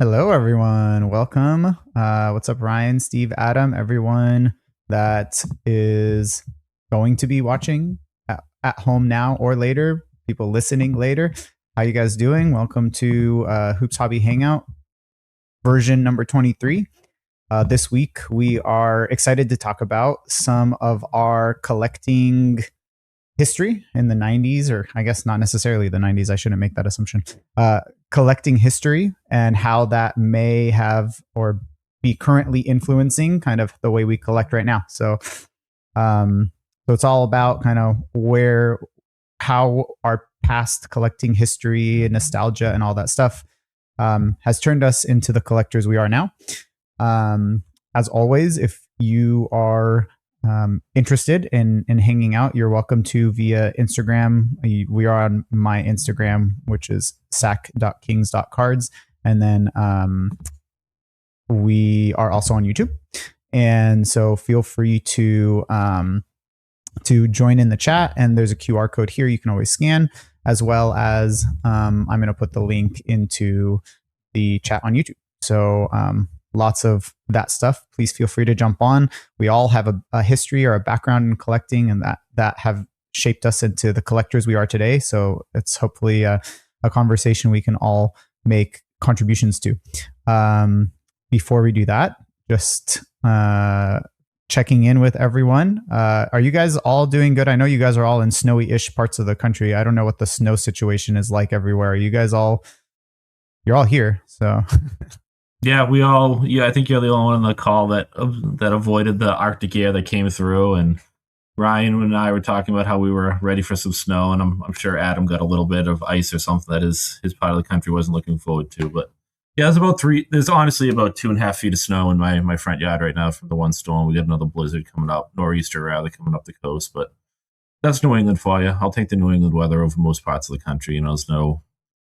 Hello, everyone. Welcome. What's up, Ryan, Steve, Adam, everyone that is going to be watching at home now or later, people listening later. How you guys doing? Welcome to Hoops Hobby Hangout version number 23. This week, we are excited to talk about some of our collecting history in the 90s, or I guess not necessarily the 90s. I shouldn't make that assumption. Collecting history and how that may have or be currently influencing kind of the way we collect right now. So it's all about kind of how our past collecting history, nostalgia, and all that stuff has turned us into the collectors we are now. As always, if you are interested in hanging out, you're welcome to via Instagram. We are on my Instagram, which is sac.kings.cards. And then we are also on YouTube. And so feel free to join in the chat. And there's a QR code here you can always scan, as well as I'm going to put the link into the chat on YouTube. So lots of that stuff. Please feel free to jump on. We all have a history or a background in collecting, and that have shaped us into the collectors we are today. So it's hopefully a conversation we can all make contributions to. Before we do that, just checking in with everyone. Are you guys all doing good? I know you guys are all in snowy-ish parts of the country. I don't know what the snow situation is like everywhere. Are you guys you're all here, so... Yeah, I think you're the only one on the call that avoided the Arctic air that came through. And Ryan and I were talking about how we were ready for some snow, and I'm sure Adam got a little bit of ice or something that his part of the country wasn't looking forward to. But yeah, there's honestly about 2.5 feet of snow in my front yard right now from the one storm. We got another blizzard coming up, nor'easter rather, coming up the coast. But that's New England for you. I'll take the New England weather over most parts of the country. There's no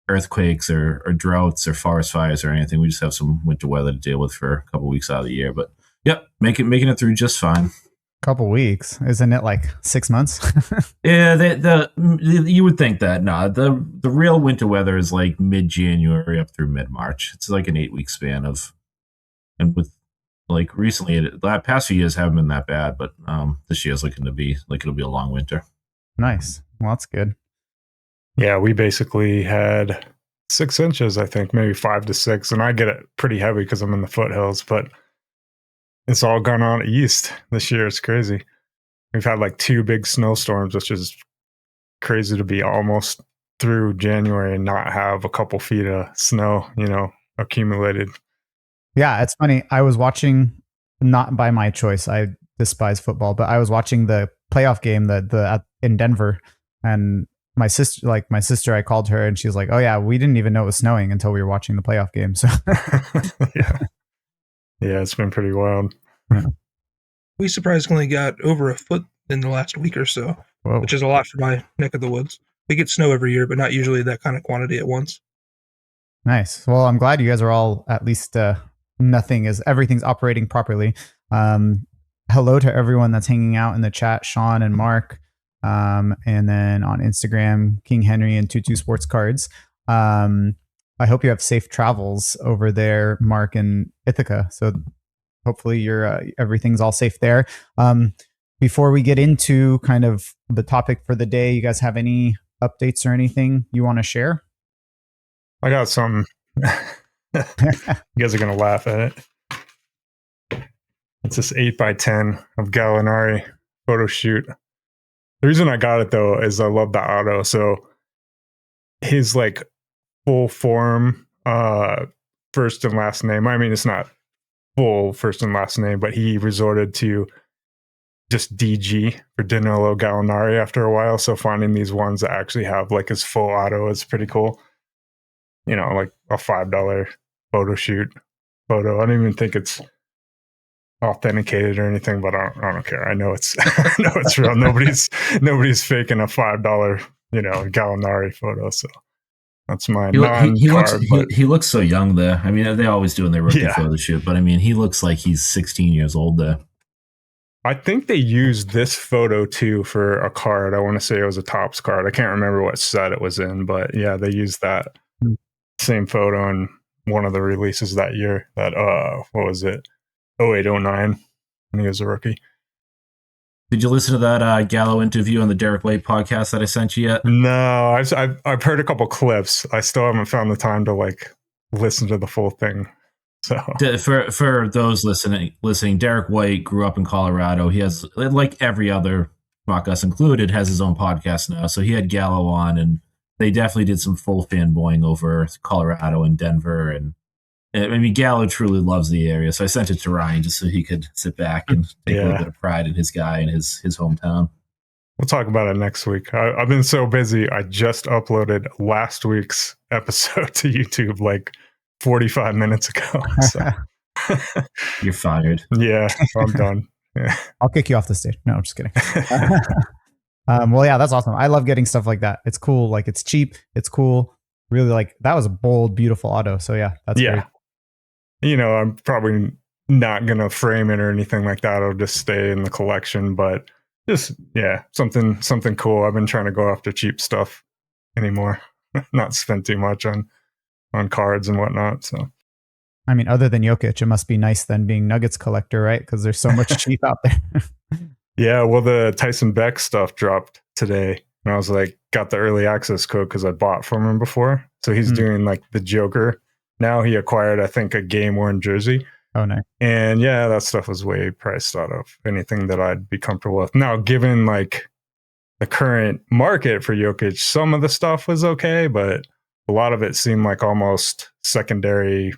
earthquakes or droughts or forest fires or anything. We just have some winter weather to deal with for a couple weeks out of the year. But yep, making it through just fine. Couple weeks, isn't it like 6 months? Yeah, you would think that. No, the real winter weather is like mid-January up through mid-March. It's like an 8-week span and with like recently, the past few years haven't been that bad, but this year's looking to be like it'll be a long winter. Nice. Well, that's good. Yeah, we basically had 6 inches, I think, maybe 5 to 6. And I get it pretty heavy because I'm in the foothills, but it's all gone on east this year. It's crazy. We've had like 2 big snowstorms, which is crazy to be almost through January and not have a couple feet of snow, accumulated. Yeah, it's funny. I was watching, not by my choice, I despise football, but I was watching the playoff game in Denver, and my sister, I called her and she was like, "Oh yeah, we didn't even know it was snowing until we were watching the playoff game." So yeah, it's been pretty wild. We surprisingly got over a foot in the last week or so, Whoa. Which is a lot for my neck of the woods. We get snow every year, but not usually that kind of quantity at once. Nice. Well, I'm glad you guys are all, at least everything's operating properly. Hello to everyone that's hanging out in the chat, Sean and Mark. And then on Instagram, King Henry and Tutu Sports Cards. I hope you have safe travels over there, Mark and Ithaca. So hopefully everything's all safe there. Before we get into kind of the topic for the day, you guys have any updates or anything you want to share? I got some. You guys are going to laugh at it. It's this 8x10 of Gallinari photo shoot. The reason I got it, though, is I love the auto. So his like full form first and last name. I mean, it's not full first and last name, but he resorted to just DG for Danilo Gallinari after a while. So finding these ones that actually have like his full auto is pretty cool. Like a $5 photo shoot photo. I don't even think it's authenticated or anything, but I don't care. I know it's real. Nobody's faking a $5 Gallinari photo. So that's my he looks so young there. I mean, they always do in their rookie photo shoot, but I mean, he looks like he's 16 years old there. I think they used this photo too for a card. I want to say it was a Topps card. I can't remember what set it was in, but yeah, they used that same photo and one of the releases that year. That what was it? 0809 when he was a rookie. Did you listen to that Gallo interview on the Derek White podcast that I sent you yet? No, I've heard a couple clips. I still haven't found the time to like listen to the full thing. So for those listening, Derek White grew up in Colorado. He has, like every other Rock Us included, has his own podcast now. So he had Gallo on, and they definitely did some full fanboying over Colorado and Denver. And I mean, Gallo truly loves the area. So I sent it to Ryan just so he could sit back and take a little bit of pride in his guy and his hometown. We'll talk about it next week. I've been so busy. I just uploaded last week's episode to YouTube like 45 minutes ago. So. You're fired. Yeah, I'm done. Yeah. I'll kick you off the stage. No, I'm just kidding. Well, yeah, that's awesome. I love getting stuff like that. It's cool. Like, it's cheap. It's cool. Really, like, that was a bold, beautiful auto. So yeah, that's great. You know, I'm probably not going to frame it or anything like that. It'll just stay in the collection, but just, yeah, something cool. I've been trying to go after cheap stuff anymore. Not spend too much on cards and whatnot. So, I mean, other than Jokic, it must be nice then being Nuggets collector, right? Because there's so much cheap out there. Yeah, well, the Tyson Beck stuff dropped today, and I was like, got the early access code because I bought from him before. So he's doing like the Joker. Now he acquired, I think, a game worn jersey. Oh, nice. And yeah, that stuff was way priced out of anything that I'd be comfortable with. Now, given like the current market for Jokic, some of the stuff was okay, but a lot of it seemed like almost secondary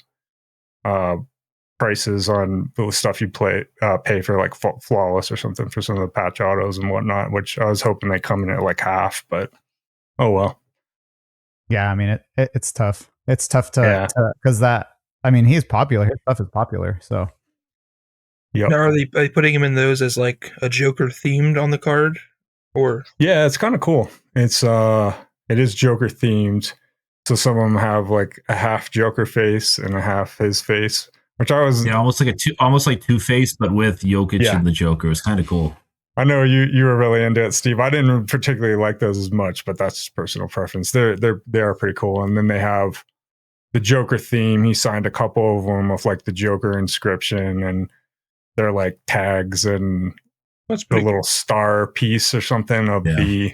prices on the stuff you pay for like Flawless or something for some of the patch autos and whatnot, which I was hoping they come in at like half, but oh well. Yeah, I mean, it's tough. It's tough to because that, I mean, he's popular. His stuff is popular. So, yeah. Now, are they putting him in those as like a Joker themed on the card, or? Yeah, it's kind of cool. It is Joker themed. So some of them have like a half Joker face and a half his face, which I was almost like Two-Face, but with Jokic and the Joker. It's kind of cool. I know you were really into it, Steve. I didn't particularly like those as much, but that's just personal preference. They are pretty cool. And then they have the Joker theme. He signed a couple of them with like the Joker inscription, and they're like tags and that's the little star piece or something of the.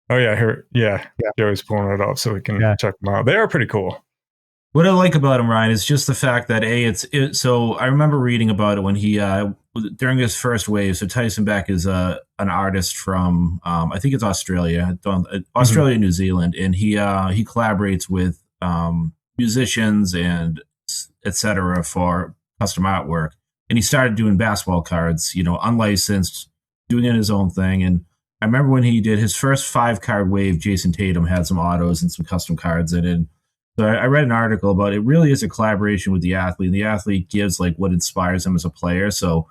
Oh yeah, here, Joey's pulling it up so we can check them out. They are pretty cool. What I like about him, Ryan, is just the fact that so I remember reading about it when he during his first wave. So Tyson Beck is an artist from I think it's Australia, New Zealand, and he collaborates with musicians and etc. for custom artwork. And he started doing basketball cards, unlicensed, doing it his own thing. And I remember when he did his first 5-card wave, Jason Tatum had some autos and some custom cards in it. So I read an article about it. It really is a collaboration with the athlete, and the athlete gives like what inspires him as a player. So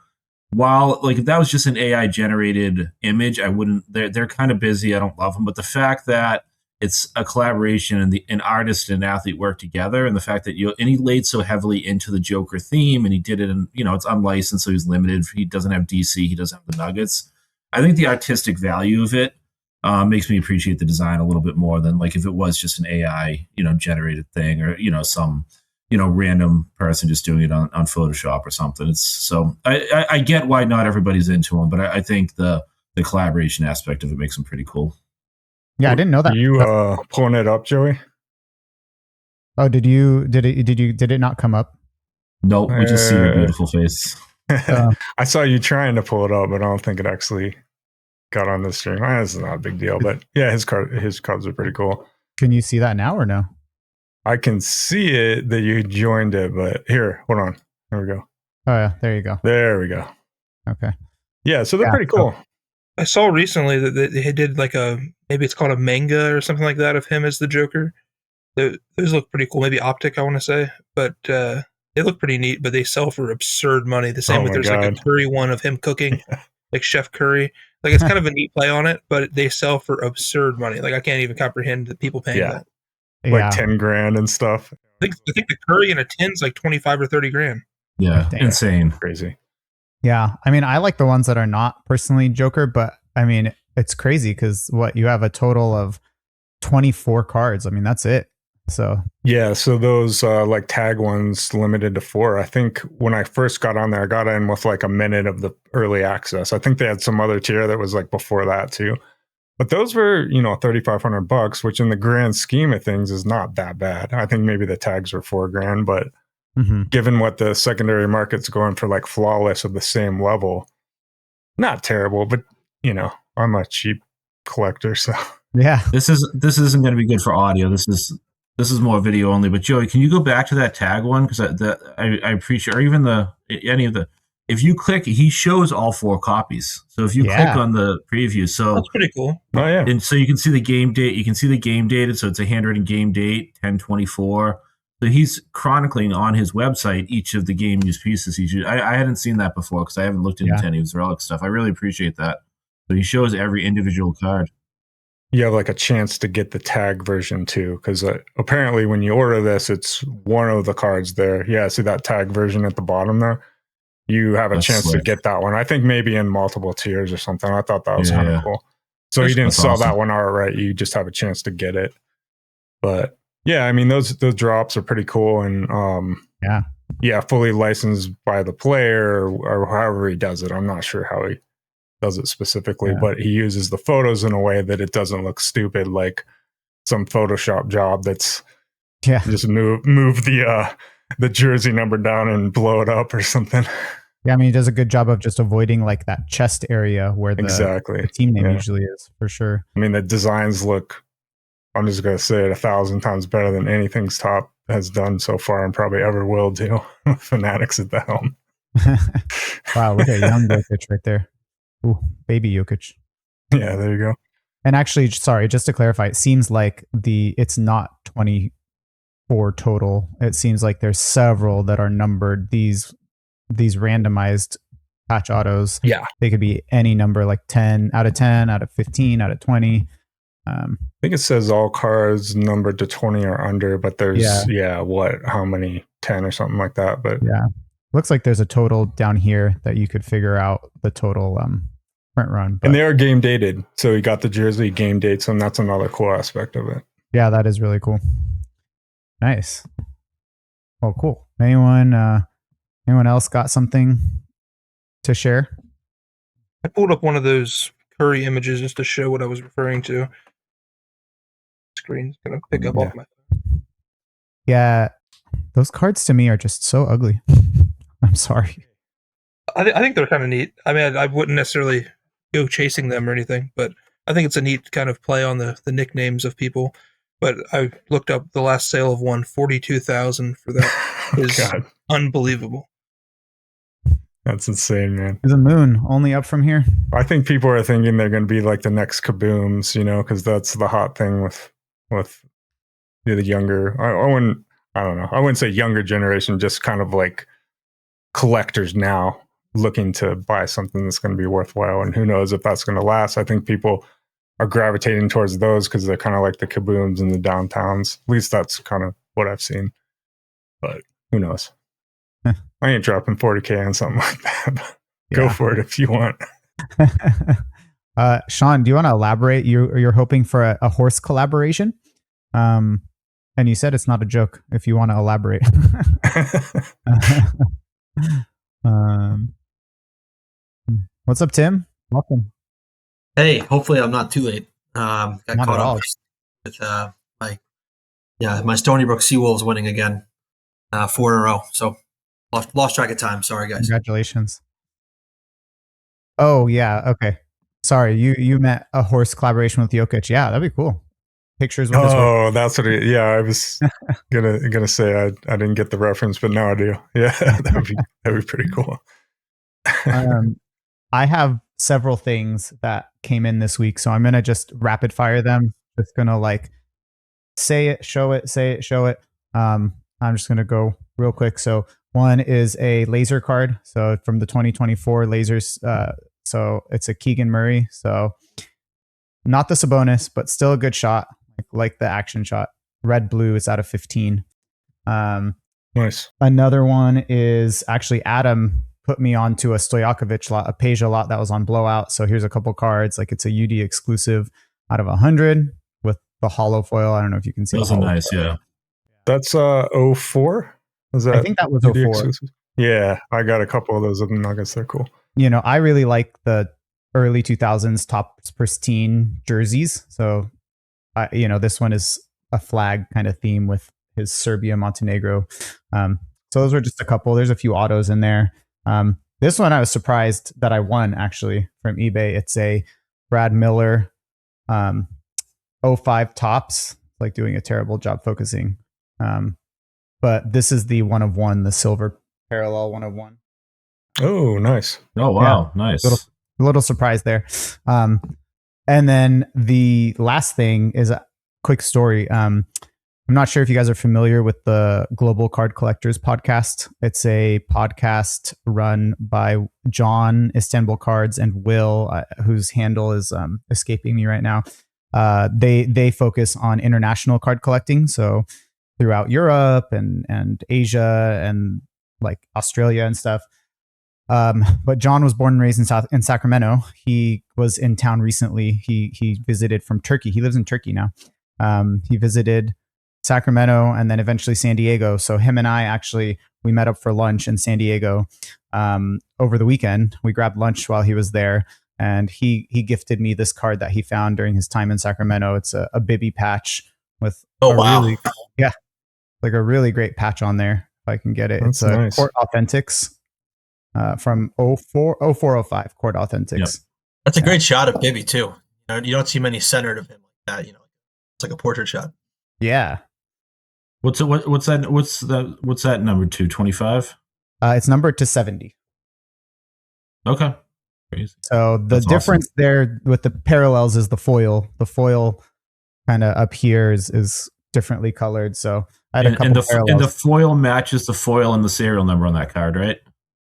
while like if that was just an AI generated image, I wouldn't. They're kind of busy. I don't love them, but the fact that it's a collaboration and an artist and an athlete work together, and the fact that and he laid so heavily into the Joker theme, and he did it in it's unlicensed, so he's limited. He doesn't have DC, he doesn't have the Nuggets. I think the artistic value of it makes me appreciate the design a little bit more than like if it was just an AI, generated thing or, some, random person just doing it on Photoshop or something. It's so I get why not everybody's into them, but I think the collaboration aspect of it makes them pretty cool. Yeah, I didn't know that. Are you pulling it up, Joey? Oh, did it not come up? Nope, we just see your beautiful face. I saw you trying to pull it up, but I don't think it actually got on the stream. It's not a big deal, but yeah, his cards are pretty cool. Can you see that now or no? I can see it that you joined it, but here, hold on. There we go. Oh yeah, there you go. There we go. Okay. Yeah, so they're pretty cool. I saw recently that they did like maybe it's called a manga or something like that of him as the Joker. Those look pretty cool. Maybe Optic, I want to say, but they look pretty neat. But they sell for absurd money. The same with there's like a Curry one of him cooking, like Chef Curry. Like it's kind of a neat play on it, but they sell for absurd money. Like I can't even comprehend the people paying that. Like $10,000 and stuff. I think the Curry in a tin's like 25 or 30 grand. Yeah, insane, crazy. Yeah, I mean, I like the ones that are not personally Joker, but I mean, it's crazy because you have a total of 24 cards. I mean, that's it. So Yeah, so those like tag ones limited to 4. I think when I first got on there, I got in with like a minute of the early access. I think they had some other tier that was like before that too. But those were, $3,500, which in the grand scheme of things is not that bad. I think maybe the tags were $4,000, but given what the secondary market's going for, like flawless of the same level, not terrible. But I'm a cheap collector, so yeah. This isn't going to be good for audio. This is more video only. But Joey, can you go back to that tag one? Because I appreciate, or even if you click, he shows all 4 copies. So if you click on the preview, so that's pretty cool. Oh yeah, and so you can see the game date. You can see the game dated. So it's a handwritten game date, 10/24. So he's chronicling on his website each of the game use pieces. I hadn't seen that before because I haven't looked into any of his relic stuff. I really appreciate that. So he shows every individual card. You have like a chance to get the tag version too, because apparently when you order this, it's one of the cards there. Yeah, see that tag version at the bottom there? You have a chance to get that one. I think maybe in multiple tiers or something. I thought that was kind of cool. So you didn't sell that one outright. You just have a chance to get it. But yeah, I mean, those drops are pretty cool. And fully licensed by the player or however he does it. I'm not sure how he does it specifically, but he uses the photos in a way that it doesn't look stupid, like some Photoshop job that's just move the jersey number down and blow it up or something. Yeah, I mean, he does a good job of just avoiding like that chest area where the team name usually is, for sure. I mean, the designs look, I'm just going to say it 1,000 times better than anything's top has done so far and probably ever will do. Fanatics at the helm. Wow, look at young Jokic right there. Ooh, baby Jokic. Yeah, there you go. And actually, sorry, just to clarify, it seems like it's not 24 total. It seems like there's several that are numbered. These randomized patch autos. Yeah. They could be any number, like 10 out of 10, out of 15, out of 20. I think it says all cards numbered to 20 or under, but there's, how many? 10 or something like that. But looks like there's a total down here that you could figure out the total print run. But, and they are game dated. So you got the jersey game dates, and that's another cool aspect of it. Yeah, that is really cool. Nice. Well, cool. Anyone else got something to share? I pulled up one of those Curry images just to show what I was referring to. Screen's gonna pick up off my phone. Yeah, those cards to me are just so ugly. I'm sorry. I think they're kind of neat. I mean, I wouldn't necessarily go chasing them or anything, but I think it's a neat kind of play on the nicknames of people. But I looked up the last sale of one, 42,000 for that. Is unbelievable. That's insane, man. There's a moon only up from here. I think people are thinking they're going to be like the next Kabooms, because that's the hot thing with the younger. I don't know. I wouldn't say younger generation, just kind of like collectors now looking to buy something that's going to be worthwhile. And who knows if that's going to last. I think people are gravitating towards those because they're kind of like the Kabooms in the downtowns. At least that's kind of what I've seen. But who knows? I ain't dropping 40K on something like that. Go for it if you want. Sean, do you want to elaborate? You're hoping for a horse collaboration? And you said it's not a joke. If you want to elaborate. What's up, Tim? Welcome. Hey, hopefully I'm not too late. Got Not caught at all. up with my Stony Brook Seawolves winning again, 4 in a row. So lost track of time. Sorry, guys. Congratulations. Oh yeah, okay. Sorry, you meant a horse collaboration with Jokic. Yeah, that'd be cool. Pictures with his horse. Oh, that's what I was gonna say. I didn't get the reference, but now I do. Yeah, that'd be pretty cool. I have several things that came in this week, so I'm gonna just rapid fire them. Just gonna like say it, show it, say it, show it. I'm just gonna go real quick. So one is a laser card. So from the 2024 lasers. So it's a Keegan Murray. So not the Sabonis, but still a good shot, like the action shot. Red blue. It's out of 15. Nice. Another one is actually Adam put me onto a Stojakovic lot, a Peja lot that was on blowout. So here's a couple cards. Like it's a UD exclusive out of 100 with the hollow foil. I don't know if you can see. Those are nice, yeah. That's 04? Is that I think that was UD 04. exclusive? Yeah, I got a couple of those of the Nuggets. They're cool. You know, I really like the early 2000s top pristine jerseys. So, this one is a flag kind of theme with his Serbia, Montenegro. So those were just a couple. There's a few autos in there. This one I was surprised that I won actually from eBay. It's a Brad Miller 05 tops. Like doing a terrible job focusing. But this is the 1 of 1, the silver parallel 1 of 1. Oh, nice. Oh, wow. Nice. Little surprise there. And then the last thing is a quick story. I'm not sure if you guys are familiar with the Global Card Collectors podcast. It's a podcast run by John Istanbul Cards and Will, whose handle is escaping me right now. They focus on international card collecting, so throughout Europe and Asia and like Australia and stuff. But John was born and raised in Sacramento. He was in town recently. He visited from Turkey. He lives in Turkey now. He visited Sacramento and then eventually San Diego. So him and I we met up for lunch in San Diego over the weekend. We grabbed lunch while he was there, and he gifted me this card that he found during his time in Sacramento. It's a Bibby patch with like a really great patch on there. If I can get it, That's it's a nice. Court Authentics from 0405 Court Authentics. Yep. That's a great shot of Bibby too. You don't see many centered of him like that. It's like a portrait shot. Yeah. What's that? What's that number 225? It's numbered to 70. Okay. Crazy. So the That's difference awesome. there with the parallels is the foil. The foil kind of up here is differently colored. So I had a couple parallels. And the foil matches the foil and the serial number on that card, right?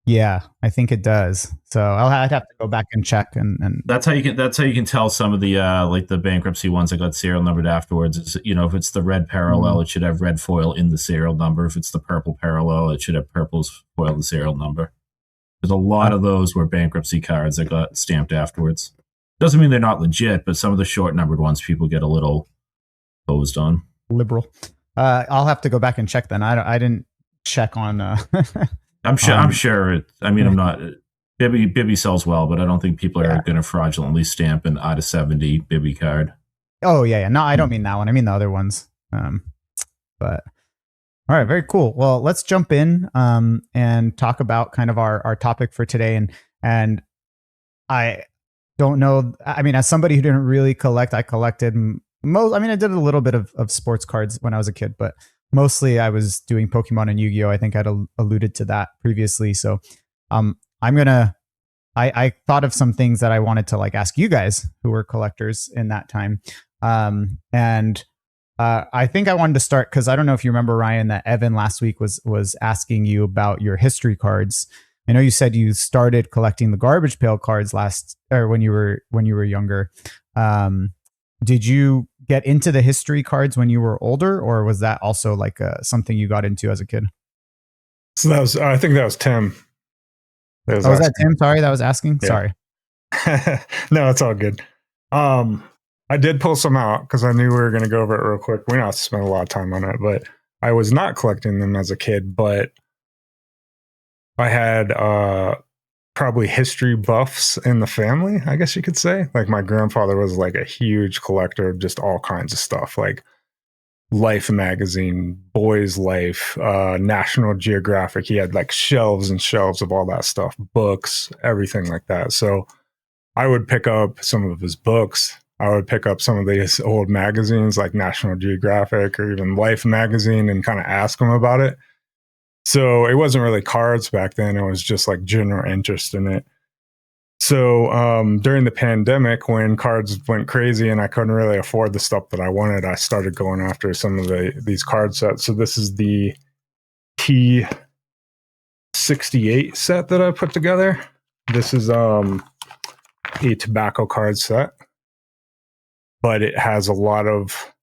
Yeah, I think it does. So I'd have to go back and check. And that's how you can tell some of the like the bankruptcy ones that got serial numbered afterwards. Is, if it's the red parallel, it should have red foil in the serial number. If it's the purple parallel, it should have purple's foil in the serial number. There's a lot of those were bankruptcy cards that got stamped afterwards. Doesn't mean they're not legit, but some of the short numbered ones people get a little posed on. Liberal. I'll have to go back and check then. I didn't check on. I'm sure. I'm not. Bibby sells well, but I don't think people are going to fraudulently stamp an out of 70 Bibby card. Oh yeah. No, I don't mean that one. I mean the other ones. But all right, very cool. Well, let's jump in and talk about kind of our topic for today. And I don't know. I mean, as somebody who didn't really collect, I collected most. I mean, I did a little bit of sports cards when I was a kid, but mostly I was doing Pokemon and Yu-Gi-Oh! I think I'd alluded to that previously. So I thought of some things that I wanted to like ask you guys who were collectors in that time. I think I wanted to start because I don't know if you remember, Ryan, that Evan last week was asking you about your history cards. I know you said you started collecting the garbage pail cards when you were younger. Did you get into the history cards when you were older, or was that also like something you got into as a kid? So I think that was Tim. Was that Tim? Sorry, that was asking. Yeah. Sorry. No, it's all good. I did pull some out because I knew we were going to go over it real quick. We don't have to spend a lot of time on it, but I was not collecting them as a kid, but I had probably history buffs in the family, I guess you could say. Like my grandfather was like a huge collector of just all kinds of stuff, like Life magazine, Boy's Life, National Geographic. He had like shelves and shelves of all that stuff, books, everything like that. So I would pick up some of his books. I would pick up some of these old magazines like National Geographic or even Life magazine and kind of ask him about it. So it wasn't really cards back then. It was just like general interest in it. So during the pandemic, when cards went crazy and I couldn't really afford the stuff that I wanted, I started going after some of these card sets. So this is the T68 set that I put together. This is a tobacco card set, but it has a lot of,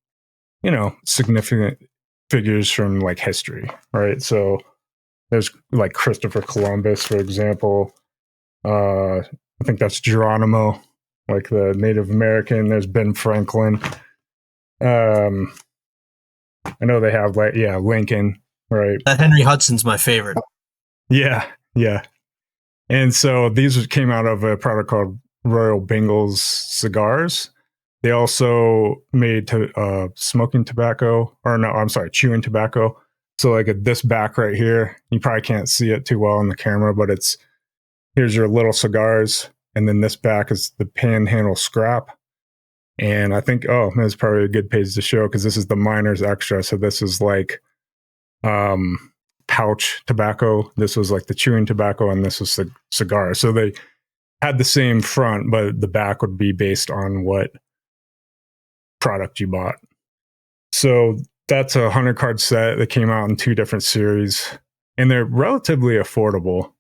significant figures from like history, right? So there's like Christopher Columbus, for example. I think that's Geronimo, like the Native American. There's Ben Franklin. I know they have like Lincoln, right? That Henry Hudson's my favorite. Yeah. And so these came out of a product called Royal Bengals cigars. They also made smoking tobacco, or no, I'm sorry, chewing tobacco. So like this back right here, you probably can't see it too well on the camera, but here's your little cigars, and then this back is the panhandle scrap. And I think, that's probably a good page to show because this is the miner's extra. So this is like pouch tobacco. This was like the chewing tobacco, and this was the cigar. So they had the same front, but the back would be based on what product you bought. So that's a 100 card set that came out in 2 different series, and they're relatively affordable.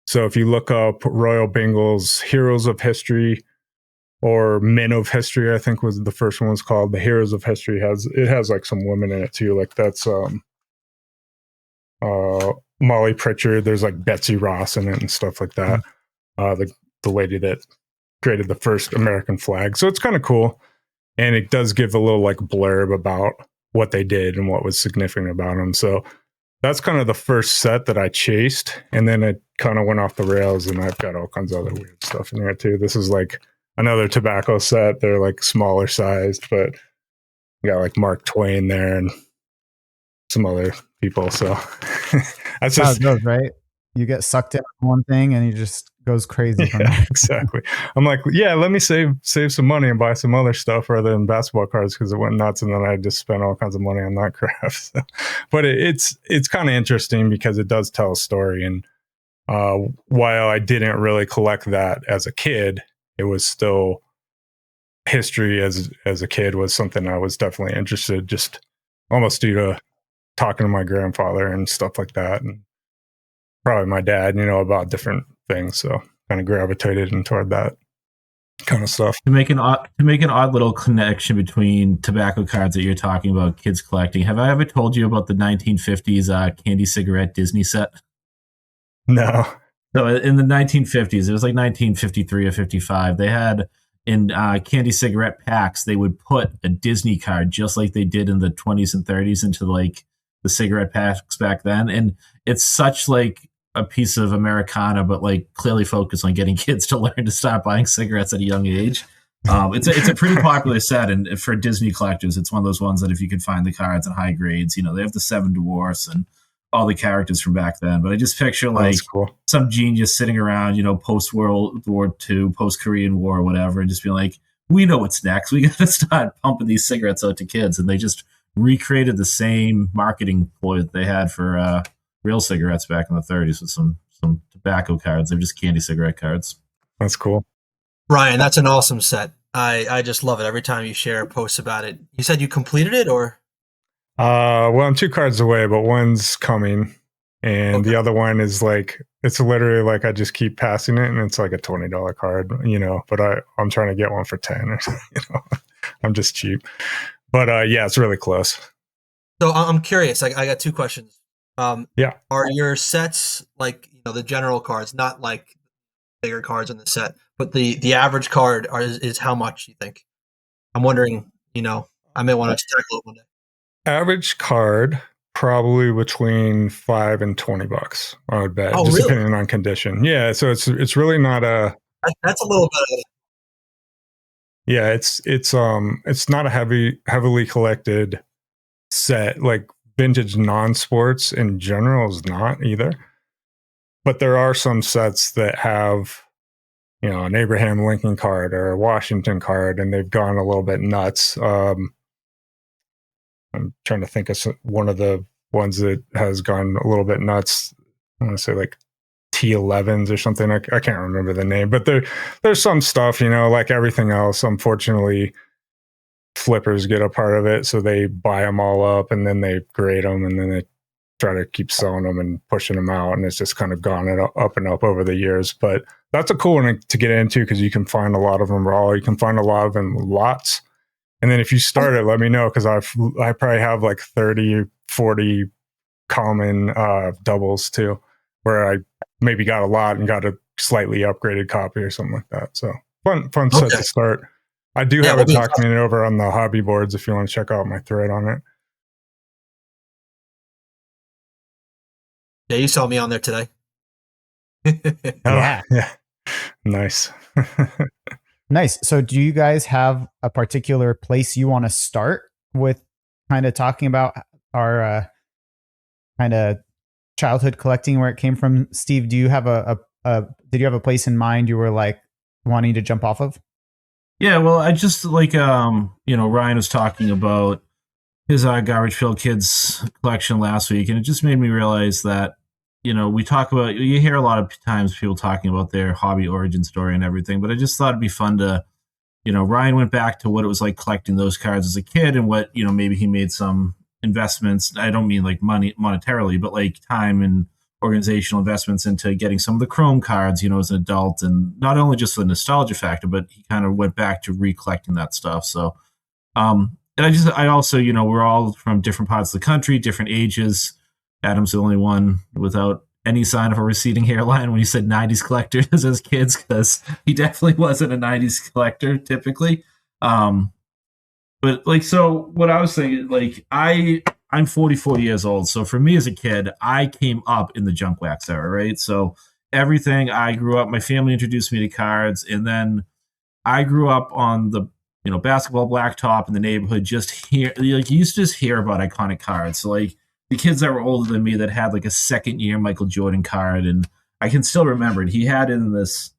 So if you look up Royal Bengals Heroes of History or Men of History, I think was the first one was called. The Heroes of History has like some women in it too. Like that's Molly Pritchard. There's like Betsy Ross in it and stuff like that. The lady that created the first American flag. So it's kind of cool. And it does give a little like blurb about what they did and what was significant about them. So that's kind of the first set that I chased. And then it kind of went off the rails, and I've got all kinds of other weird stuff in here too. This is like another tobacco set. They're like smaller sized, but you got like Mark Twain there and some other people. So that's How just it goes, right? You get sucked in on one thing and you just goes crazy from there. exactly. I'm like, let me save some money and buy some other stuff rather than basketball cards because it went nuts, and then I just spent all kinds of money on that crap. So, but it's kind of interesting because it does tell a story. And while I didn't really collect that as a kid, it was still history as a kid was something I was definitely interested, just almost due to talking to my grandfather and stuff like that, and probably my dad, about different things. So kind of gravitated toward that kind of stuff. To make an odd little connection between tobacco cards that you're talking about, kids collecting. Have I ever told you about the 1950s candy cigarette Disney set? No. So in the 1950s, it was like 1953 or 55. They had in candy cigarette packs, they would put a Disney card just like they did in the 20s and 30s into like the cigarette packs back then. And it's such like a piece of Americana, but like clearly focused on getting kids to learn to stop buying cigarettes at a young age. It's a pretty popular set, and for Disney collectors, it's one of those ones that if you can find the cards in high grades, they have the 7 dwarfs and all the characters from back then. But I just picture like cool. some genius sitting around, post World War II, post Korean War, or whatever, and just being like, we know what's next. We got to start pumping these cigarettes out to kids, and they just recreated the same marketing ploy that they had for real cigarettes back in the 30s with some tobacco cards. They're just candy cigarette cards. That's cool. Ryan, that's an awesome set. I just love it every time you share posts about it. You said you completed it, or? Well, I'm 2 cards away, but one's coming, and the other one is like, it's literally like I just keep passing it, and it's like a $20 card, but I'm trying to get one for 10 or something, I'm just cheap. But it's really close. So I'm curious. I got 2 questions. Yeah. Are your sets like the general cards, not like bigger cards in the set, but the average card is how much you think? I'm wondering. I may want to tackle it one day. Average card probably between $5 and $20. I would bet, just really? depending on condition. Yeah. So it's really not a. That's a little bit. Yeah, it's not a heavily collected set. Like vintage non-sports in general is not either. But there are some sets that have, an Abraham Lincoln card or a Washington card, and they've gone a little bit nuts. I'm trying to think of one of the ones that has gone a little bit nuts. I want to say like T11s or something. I can't remember the name, but there's some stuff, like everything else. Unfortunately, flippers get a part of it, so they buy them all up and then they grade them and then they try to keep selling them and pushing them out, and it's just kind of gone up and up over the years. But that's a cool one to get into because you can find a lot of them raw. You can find a lot of them lots. And then if you start it, let me know because I probably have like 30, 40 common doubles too, where I maybe got a lot and got a slightly upgraded copy or something like that. So fun set to start. I do have it documented over on the hobby boards if you want to check out my thread on it. Yeah, you saw me on there today. Yeah. Yeah. Nice. Nice. So, do you guys have a particular place you want to start with kind of talking about our kind of childhood collecting, where it came from? Steve, do you have did you have a place in mind you were like wanting to jump off of? Yeah, well, I just like Ryan was talking about his Garbage Pail Kids collection last week, and it just made me realize that we talk about, you hear a lot of times people talking about their hobby origin story and everything, but I just thought it'd be fun to, Ryan went back to what it was like collecting those cards as a kid, and what maybe he made some investments. I don't mean like money monetarily, but like time and organizational investments into getting some of the Chrome cards, as an adult, and not only just the nostalgia factor, but he kind of went back to recollecting that stuff. So, and I also, we're all from different parts of the country, different ages. Adam's the only one without any sign of a receding hairline when he said 90s collectors as kids, because he definitely wasn't a 90s collector typically. But like, so what I was thinking, like, I'm 44 years old. So for me as a kid, I came up in the junk wax era, right? So everything, I grew up, my family introduced me to cards, and then I grew up on the basketball blacktop in the neighborhood. Just hear, like, you used to just hear about iconic cards. So like the kids that were older than me that had like a second year Michael Jordan card, and I can still remember it. He had in this,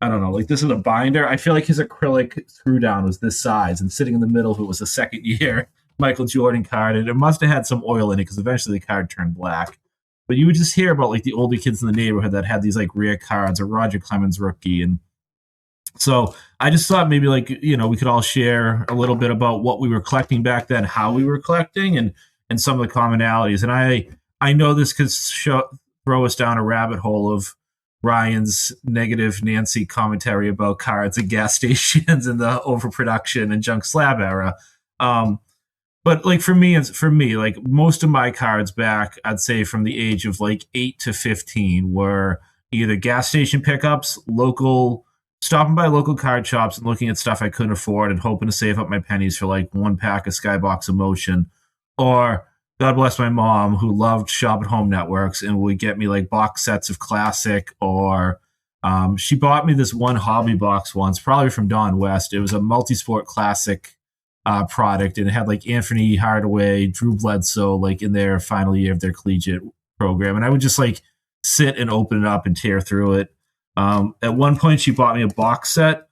I don't know, like, this is a binder. I feel like his acrylic screw down was this size, and sitting in the middle of it was a second year Michael Jordan card, and it must have had some oil in it because eventually the card turned black. But you would just hear about like the older kids in the neighborhood that had these like rare cards, or Roger Clemens rookie. And so I just thought maybe, like, we could all share a little bit about what we were collecting back then, how we were collecting, and some of the commonalities. And I know this could throw us down a rabbit hole of Ryan's negative Nancy commentary about cards at gas stations and the overproduction and junk slab era. But like for me, like, most of my cards back, I'd say from the age of like 8 to 15, were either gas station pickups, stopping by local card shops and looking at stuff I couldn't afford and hoping to save up my pennies for like one pack of Skybox Emotion, or God bless my mom, who loved Shop at Home Networks and would get me like box sets of Classic, or she bought me this one hobby box once, probably from Don West. It was a multi-sport Classic product, and it had like Anthony Hardaway, Drew Bledsoe, like in their final year of their collegiate program. And I would just like sit and open it up and tear through it. At one point, she bought me a box set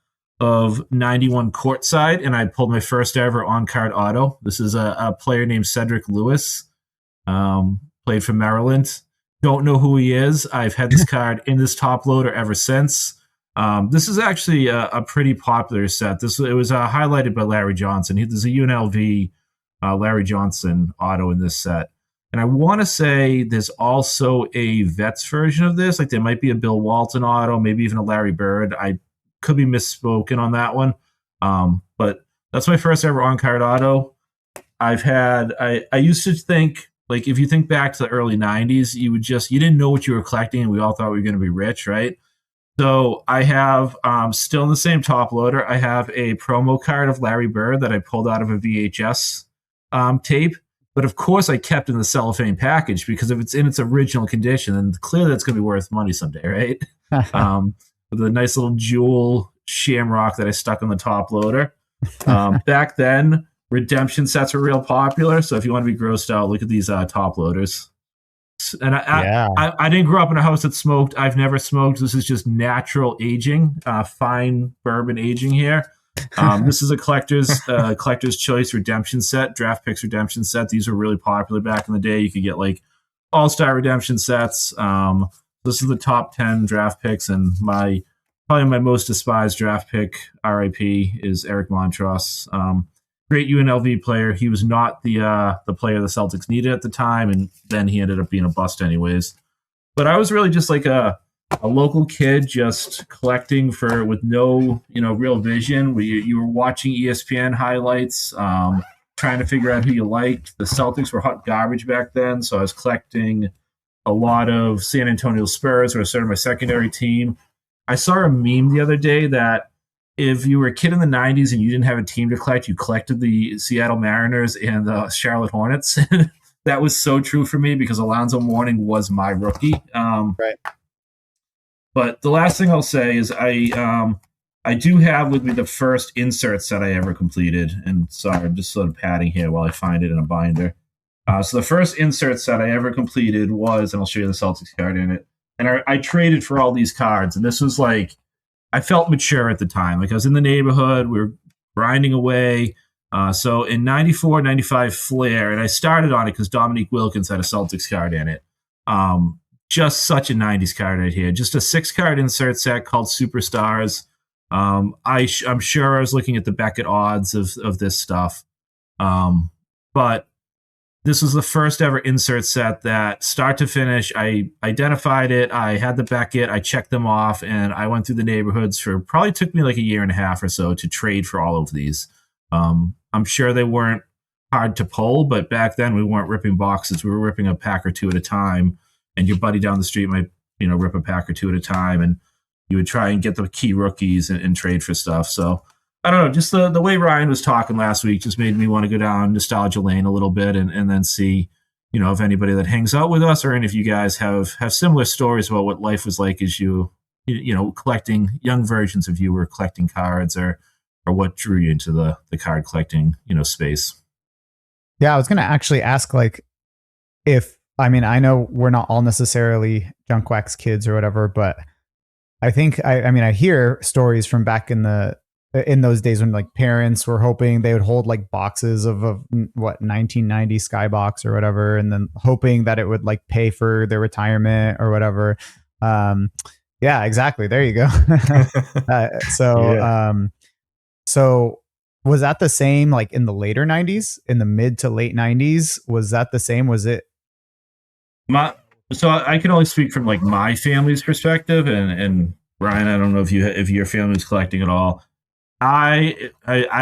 of 91 Courtside, and I pulled my first ever on-card auto. This is a player named Cedric Lewis, played for Maryland. Don't know who he is. I've had this card in this top loader ever since. This is actually a pretty popular set. It was highlighted by Larry Johnson. There's a UNLV Larry Johnson auto in this set. And I want to say there's also a Vets version of this. Like, there might be a Bill Walton auto, maybe even a Larry Bird. I could be misspoken on that one. But that's my first ever on-card auto. I used to think, like, if you think back to the early 90s, you didn't know what you were collecting, and we all thought we were going to be rich, right? So I have, still in the same top loader, I have a promo card of Larry Bird that I pulled out of a VHS tape. But of course, I kept in the cellophane package, because if it's in its original condition, then clearly that's going to be worth money someday, right? With a nice little jewel shamrock that I stuck on the top loader. Back then, redemption sets were real popular. So if you want to be grossed out, look at these top loaders. And I didn't grow up in a house that smoked. I've never smoked. This is just natural aging, fine bourbon aging here. This is a collector's choice redemption set, draft picks redemption set. These were really popular back in the day. You could get like all-star redemption sets. This is the top 10 draft picks, and probably my most despised draft pick, RIP, is Eric Montross. Great UNLV player. He was not the player the Celtics needed at the time, and then he ended up being a bust anyways. But I was really just like a local kid, just collecting with no real vision. You were watching ESPN highlights, trying to figure out who you liked. The Celtics were hot garbage back then, so I was collecting a lot of San Antonio Spurs, who were sort of my secondary team. I saw a meme the other day that if you were a kid in the 90s and you didn't have a team to collect, you collected the Seattle Mariners and the Charlotte Hornets. that was so true for me because Alonzo Mourning was my rookie. Right. But the last thing I'll say is I do have with me the first insert set I ever completed. And sorry, I'm just sort of padding here while I find it in a binder. So the first insert set I ever completed was, and I'll show you the Celtics card in it. And I traded for all these cards. And this was like, I felt mature at the time. Like I was in the neighborhood, we were grinding away. So in 94, 95 Flair, and I started on it because Dominique Wilkins had a Celtics card in it. Just such a 90s card right here. Just a 6-card insert set called Superstars. I'm sure I was looking at the Beckett odds of this stuff. But this was the first ever insert set that start to finish, I identified it, I had the Beckett, I checked them off, and I went through the neighborhoods for probably took me like a year and a half or so to trade for all of these. I'm sure they weren't hard to pull, but back then we weren't ripping boxes. We were ripping a pack or two at a time, and your buddy down the street might, rip a pack or two at a time, and you would try and get the key rookies and trade for stuff. So I don't know, just the way Ryan was talking last week just made me want to go down nostalgia lane a little bit and then see, if anybody that hangs out with us or any of you guys have similar stories about what life was like as you collecting young versions of you were collecting cards or what drew you into the card collecting, space. Yeah, I was going to actually ask, like, I know we're not all necessarily junk wax kids or whatever, but I think, I hear stories from back in those days when like parents were hoping they would hold like boxes of 1990 Skybox or whatever, and then hoping that it would like pay for their retirement or whatever. Yeah, exactly. There you go. So was that the same like in the later 90s, in the mid to late 90s? Was that the same? Was it? So I can only speak from like my family's perspective, and Ryan, I don't know if your family's collecting at all. I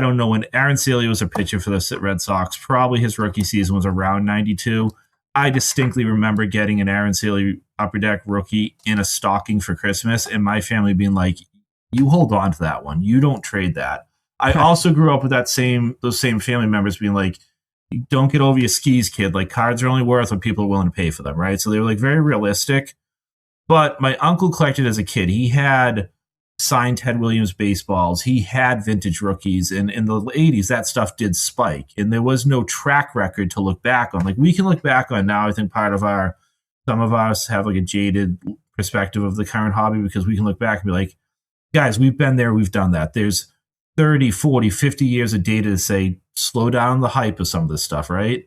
don't know when Aaron Sealy was a pitcher for the Red Sox. Probably his rookie season was around 92. I distinctly remember getting an Aaron Sealy Upper Deck rookie in a stocking for Christmas, and my family being like, "You hold on to that one. You don't trade that." I also grew up with those same family members being like, "Don't get over your skis, kid. Like cards are only worth what people are willing to pay for them, right?" So they were like very realistic. But my uncle collected as a kid. He had signed Ted Williams baseballs. He had vintage rookies. And in the 80s, that stuff did spike. And there was no track record to look back on. Like we can look back on now. I think some of us have like a jaded perspective of the current hobby because we can look back and be like, guys, we've been there. We've done that. There's 30, 40, 50 years of data to say, slow down the hype of some of this stuff, right?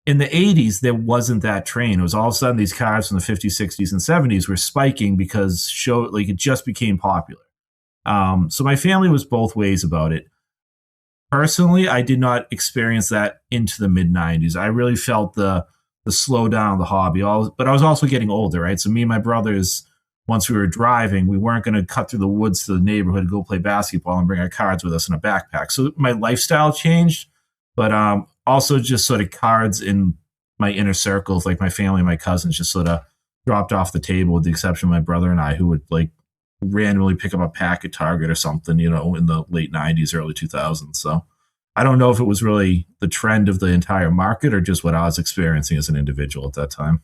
In the 80s, there wasn't that train. It was all of a sudden these cards from the 50s, 60s, and 70s were spiking because it just became popular. So my family was both ways about it. Personally, I did not experience that into the mid 90s. I really felt the slowdown of the hobby. But I was also getting older, right? So me and my brothers, once we were driving, we weren't going to cut through the woods to the neighborhood, go play basketball, and bring our cards with us in a backpack. So my lifestyle changed, but also just sort of cards in my inner circles, like my family and my cousins, just sort of dropped off the table, with the exception of my brother and I, who would like randomly pick up a pack at Target or something, in the late 90s, early 2000s. So I don't know if it was really the trend of the entire market or just what I was experiencing as an individual at that time.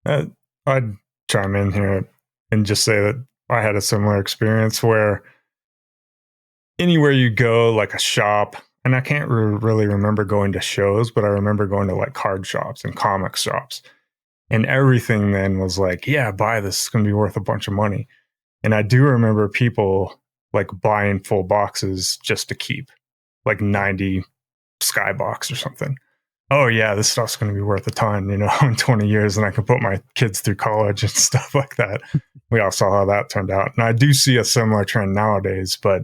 I'd chime in here and just say that I had a similar experience where anywhere you go, like a shop, and I can't really remember going to shows, but I remember going to like card shops and comic shops. And everything then was like, yeah, buy this. It's going to be worth a bunch of money. And I do remember people like buying full boxes just to keep, like 90 Skybox or something. Oh yeah, this stuff's going to be worth a ton, in 20 years, and I can put my kids through college and stuff like that. We all saw how that turned out. And I do see a similar trend nowadays, but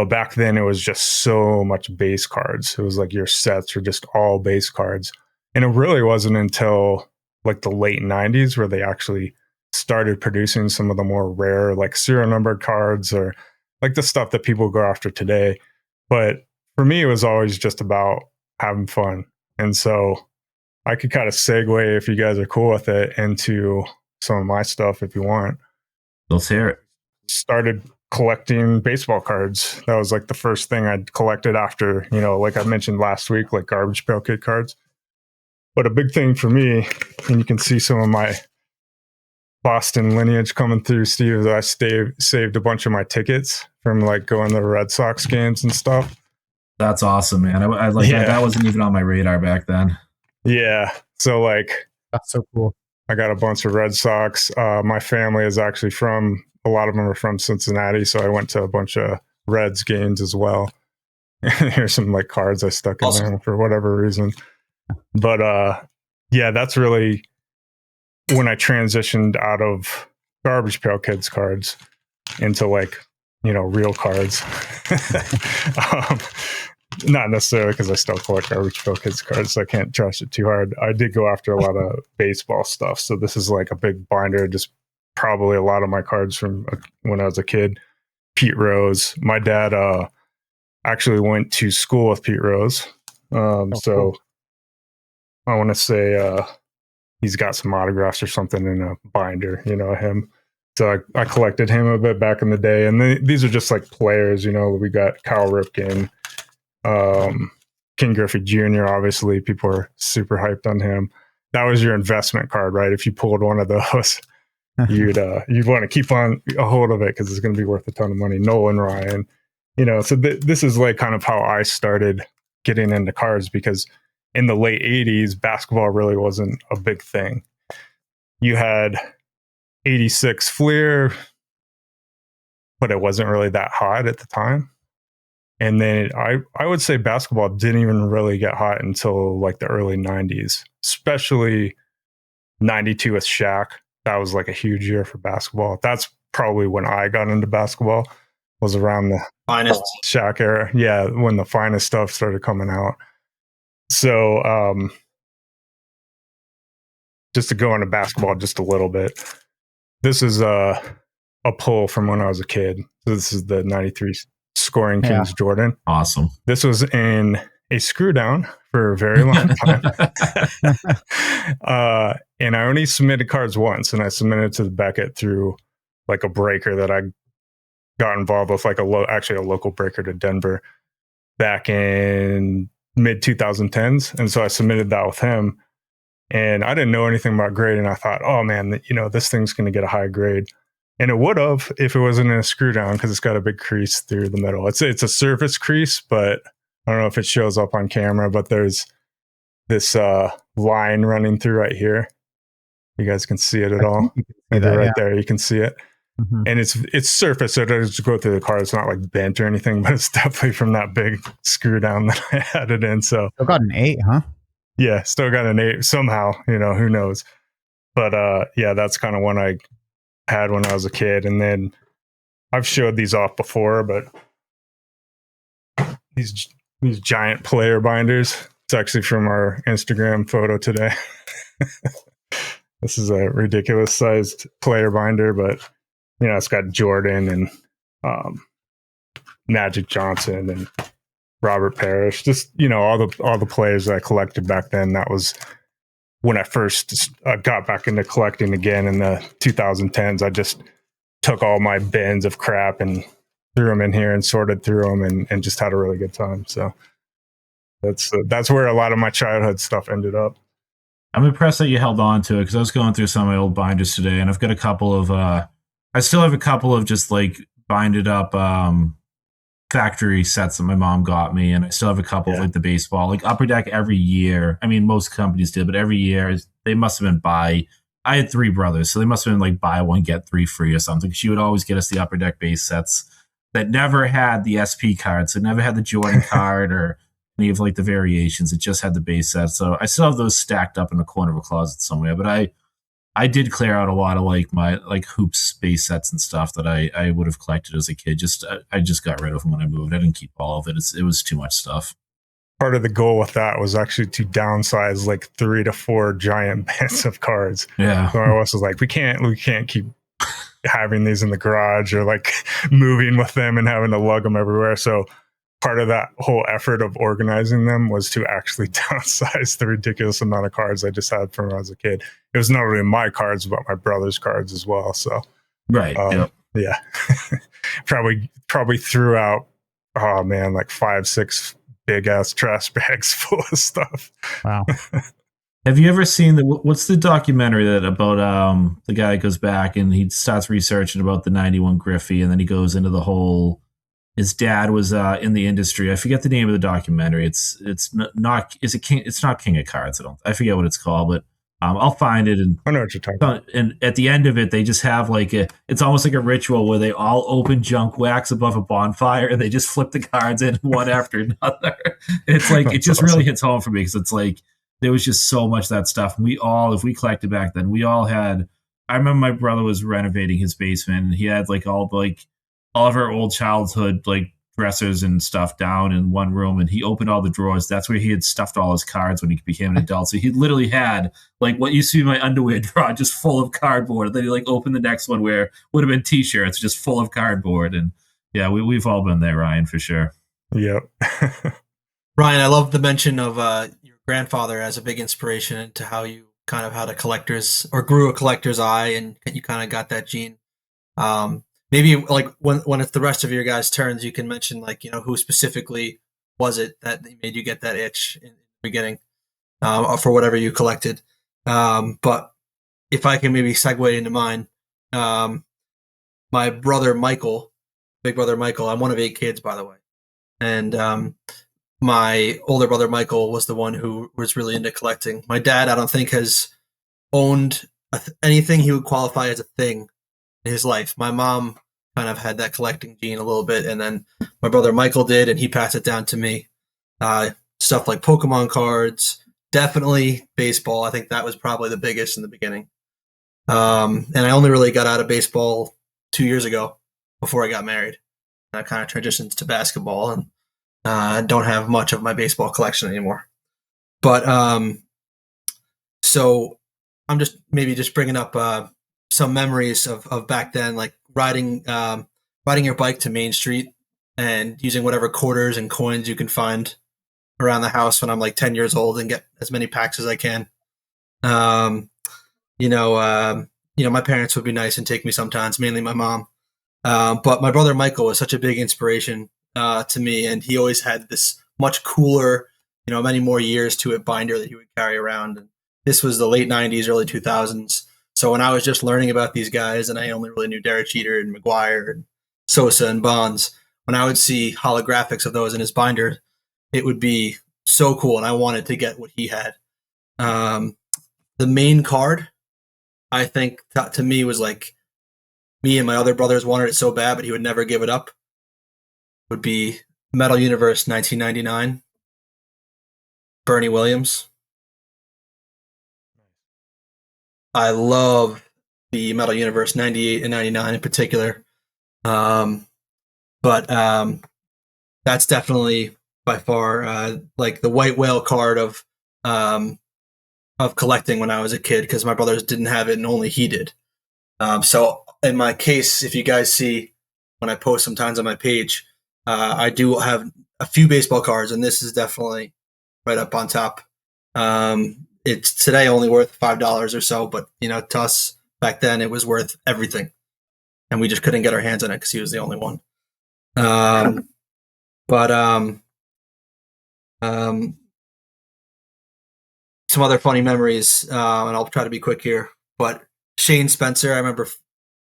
back then it was just so much base cards. It was like your sets were just all base cards. And it really wasn't until like the late 90s where they actually started producing some of the more rare, like serial numbered cards or like the stuff that people go after today. But for me, it was always just about having fun. And so I could kind of segue, if you guys are cool with it, into some of my stuff if you want. Let's hear it. Started collecting baseball cards. That was like the first thing I'd collected after, like I mentioned last week, like garbage pail kid cards. But a big thing for me, and you can see some of my Boston lineage coming through, Steve, is I saved a bunch of my tickets from like going to Red Sox games and stuff. That's awesome, man. I like that wasn't even on my radar back then. Yeah. So like, That's so cool. I got a bunch of Red Sox. My family is actually a lot of them are from Cincinnati. So I went to a bunch of Reds games as well. Here's some like cards I stuck in there for whatever reason. But yeah, that's really when I transitioned out of Garbage Pail Kids cards into like, real cards. Not necessarily because I still collect Garbage Pail Kids cards, so I can't trash it too hard. I did go after a lot of baseball stuff. So this is like a big binder, just probably a lot of my cards from when I was a kid. Pete Rose. My dad actually went to school with Pete Rose. So cool. I want to say he's got some autographs or something in a binder, him. So I collected him a bit back in the day. And these are just like players, we got Kyle Ripken, King Griffey Jr., obviously. People are super hyped on him. That was your investment card, right? If you pulled one of those, you'd want to keep on a hold of it because it's going to be worth a ton of money. Nolan Ryan, so this is like kind of how I started getting into cards, because in the late 80s, basketball really wasn't a big thing. You had 86 Fleer, but it wasn't really that hot at the time. And then I would say basketball didn't even really get hot until like the early 90s, especially 92 with Shaq. That was like a huge year for basketball. That's probably when I got into basketball, was around the finest Shaq era. Yeah, when the finest stuff started coming out. So just to go into basketball just a little bit, this is a pull from when I was a kid. So this is the 93 Scoring Kings Jordan. Awesome. This was in a screw down for a very long time. And I only submitted cards once, and I submitted to the Beckett through like a breaker that I got involved with, like a local breaker to Denver back in mid 2010s. And so I submitted that with him, and I didn't know anything about grading. I thought, oh man, this thing's going to get a high grade. And it would have if it wasn't in a screw down, because it's got a big crease through the middle. It's a surface crease, but I don't know if it shows up on camera, but there's this line running through right here. You guys can see it at all. Maybe right there, you can see it. Mm-hmm. And it's surface, so it doesn't go through the card. It's not like bent or anything, but it's definitely from that big screw down that I had it in. So still got an 8, huh? Yeah, still got an 8 somehow. Who knows? But yeah, that's kind of one I had when I was a kid. And then I've showed these off before, but these giant player binders. It's actually from our Instagram photo today. This is a ridiculous sized player binder, but it's got Jordan and Magic Johnson and Robert Parrish. Just all the players that I collected back then. That was when I first got back into collecting again in the 2010s. I just took all my bins of crap and threw them in here and sorted through them and just had a really good time. So that's where a lot of my childhood stuff ended up. I'm impressed that you held on to it, because I was going through some of my old binders today, and I've got a couple of I still have a couple of just like binded up factory sets that my mom got me, and I still have a couple of like the baseball, like Upper Deck every year. I mean, most companies did, but every year they must have been I had 3 brothers, so they must have been like buy 1 get 3 free or something. She would always get us the Upper Deck base sets that never had the SP cards. It never had the Jordan card or any of like the variations. It just had the base set. So I still have those stacked up in the corner of a closet somewhere. But I did clear out a lot of like my like hoops base sets and stuff that I would have collected as a kid. I just got rid of them when I moved. I didn't keep all of it. It was too much stuff. Part of the goal with that was actually to downsize like 3 to 4 giant bands of cards. Yeah. So I was like, we can't keep having these in the garage or like moving with them and having to lug them everywhere. So part of that whole effort of organizing them was to actually downsize the ridiculous amount of cards I just had from when I was a kid. It was not only my cards, but my brother's cards as well. So, right. Yeah, probably threw out, oh man, like 5-6 big ass trash bags full of stuff. Wow. Have you ever seen what's the documentary that about the guy that goes back and he starts researching about the 91 Griffey and then he goes into the whole his dad was in the industry. I forget the name of the documentary. It's not is it King it's not King of Cards. I forget what it's called, but I'll find it I know what you're talking about. and at the end of it they just have like it's almost like a ritual where they all open junk wax above a bonfire and they just flip the cards in one after another. It's like it That's just awesome. really hits home for me because it's like there was just so much of that stuff. We all, if we collected back then, we all had. I remember my brother was renovating his basement, and he had like all of our old childhood like dressers and stuff down in one room, and he opened all the drawers. That's where he had stuffed all his cards when he became an adult. So he literally had like what used to be my underwear drawer just full of cardboard. And then he like opened the next one where would have been t-shirts just full of cardboard. And yeah, we've all been there, Ryan, for sure. Yep. Ryan, I love the mention of your grandfather as a big inspiration into how you kind of had a collector's or grew a collector's eye, and you kind of got that gene. Maybe like when it's the rest of your guys' turns, you can mention like who specifically was it that made you get that itch in the beginning for whatever you collected. But if I can maybe segue into mine, my brother Michael, big brother Michael, I'm one of 8 kids by the way, and my older brother Michael was the one who was really into collecting. My dad, I don't think, has owned anything he would qualify as a thing in his life. My mom kind of had that collecting gene a little bit, and then my brother Michael did, and he passed it down to me. Stuff like Pokemon cards, definitely baseball. I think that was probably the biggest in the beginning. And I only really got out of baseball 2 years ago before I got married. And I kind of transitioned to basketball, and I don't have much of my baseball collection anymore. But so I'm just bringing up some memories of back then, like riding your bike to Main Street and using whatever quarters and coins you can find around the house when I'm like 10 years old and get as many packs as I can. My parents would be nice and take me sometimes, mainly my mom. But my brother Michael was such a big inspiration to me, and he always had this much cooler, many more years to it binder that he would carry around. And this was the late 90s, early 2000s. So when I was just learning about these guys, and I only really knew Derek Jeter and McGuire and Sosa and Bonds, when I would see holographics of those in his binder, it would be so cool, and I wanted to get what he had. The main card, I think, to me was like me and my other brothers wanted it so bad, but he would never give it up, would be Metal Universe 1999, Bernie Williams. I love the Metal Universe 98 and 99 in particular. But that's definitely by far like the white whale card of collecting when I was a kid, because my brothers didn't have it and only he did. So in my case, if you guys see when I post sometimes on my page, I do have a few baseball cards, and this is definitely right up on top. It's today only worth $5 or so, but to us back then it was worth everything, and we just couldn't get our hands on it because he was the only one. Some other funny memories, and I'll try to be quick here. But Shane Spencer, I remember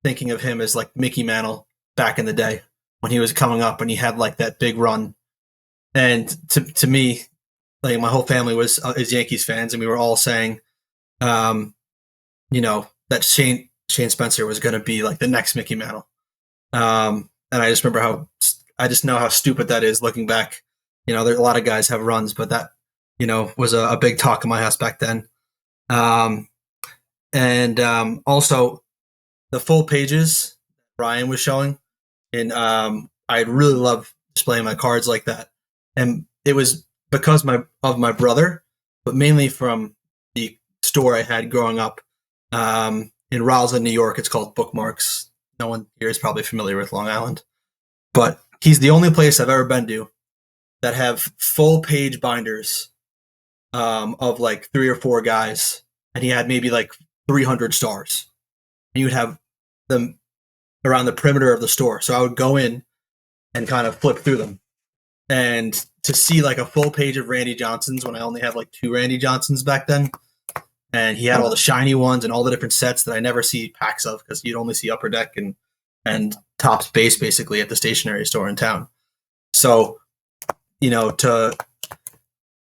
thinking of him as like Mickey Mantle back in the day when he was coming up and he had like that big run. And to me, like my whole family was Yankees fans, and we were all saying, that Shane Spencer was going to be like the next Mickey Mantle. And I just remember I just know how stupid that is looking back. There a lot of guys have runs, but that was a big talk in my house back then. And also the full pages Ryan was showing, and I really love displaying my cards like that. And it was because of my brother, but mainly from the store I had growing up in Roslyn, New York. It's called Bookmarks. No one here is probably familiar with Long Island, but he's the only place I've ever been to that have full page binders of like 3 or 4 guys, and he had maybe like 300 stars. And you would have them around the perimeter of the store. So I would go in and kind of flip through them. And to see like a full page of Randy Johnsons when I only have like 2 Randy Johnsons back then, and he had all the shiny ones and all the different sets that I never see packs of because you'd only see Upper Deck and Topps Base basically at the stationery store in town. So, to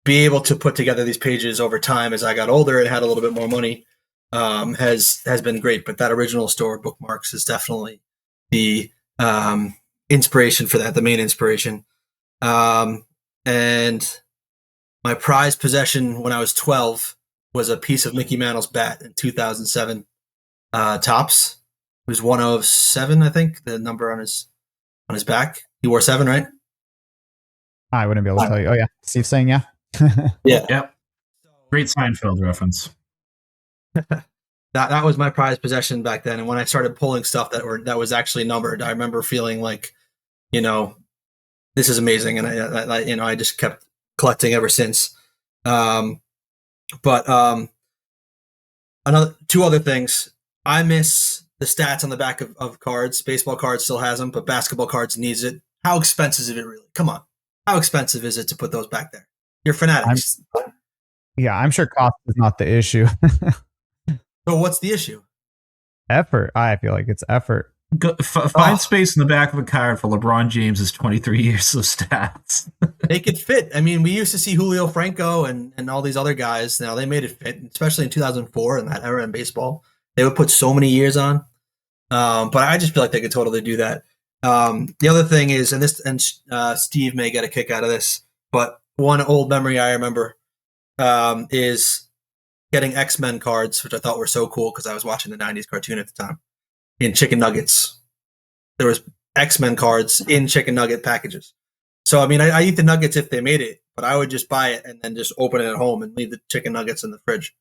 be able to put together these pages over time as I got older and had a little bit more money has been great. But that original store, Bookmarks, is definitely the inspiration for that, the main inspiration. And my prized possession when I was 12 was a piece of Mickey Mantle's bat in 2007 Topps. It was 107, I think, the number on his back. He wore 7, right? I wouldn't be able to tell you. Oh yeah, Steve's saying yeah. Yeah. Yep. Great Seinfeld reference. That was my prized possession back then. And when I started pulling stuff that was actually numbered, I remember feeling like, this is amazing. And I just kept collecting ever since. But two other things. I miss the stats on the back of cards. Baseball cards still has them, but basketball cards needs it. How expensive is it really? Come on. How expensive is it to put those back there? You're fanatics. I'm sure cost is not the issue. So what's the issue? Effort. I feel like it's effort. Find space in the back of a card for LeBron James's 23 years of stats. Make it fit. I mean, we used to see Julio Franco and all these other guys. Now they made it fit, especially in 2004 in that era in baseball. They would put so many years on. But I just feel like they could totally do that. The other thing is, and Steve may get a kick out of this, but one old memory I remember is getting X-Men cards, which I thought were so cool because I was watching the 90s cartoon at the time, in chicken nuggets. There was X-Men cards in chicken nugget packages. So, I mean, I eat the nuggets if they made it, but I would just buy it and then just open it at home and leave the chicken nuggets in the fridge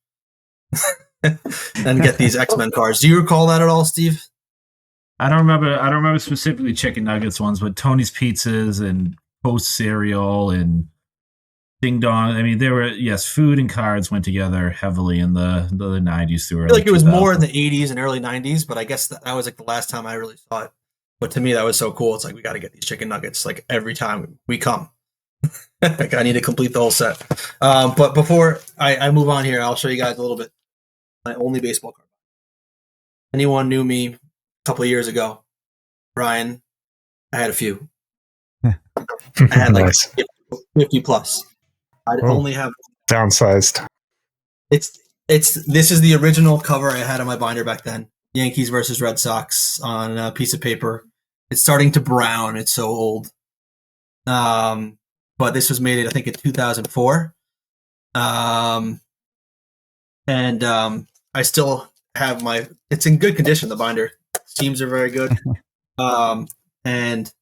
and get these X-Men cards. Do you recall that at all, Steve? I don't remember specifically chicken nuggets ones, but Tony's Pizzas and Post cereal and Ding Dong. I mean, food and cards went together heavily in the 90s through early 2000s. I feel like it was more in the 80s and early 90s, but I guess that was like the last time I really saw it. But to me, that was so cool. It's like, we got to get these chicken nuggets like every time we come. Like, I need to complete the whole set. But before I move on here, I'll show you guys a little bit. My only baseball card. Anyone knew me a couple of years ago, Brian, I had a few. I had like 50 plus. I only have downsized. This is the original cover I had on my binder back then. Yankees versus Red Sox on a piece of paper. It's starting to brown. It's so old. But this was made, I think, in 2004. And I still have it's in good condition, the binder. Seams are very good. And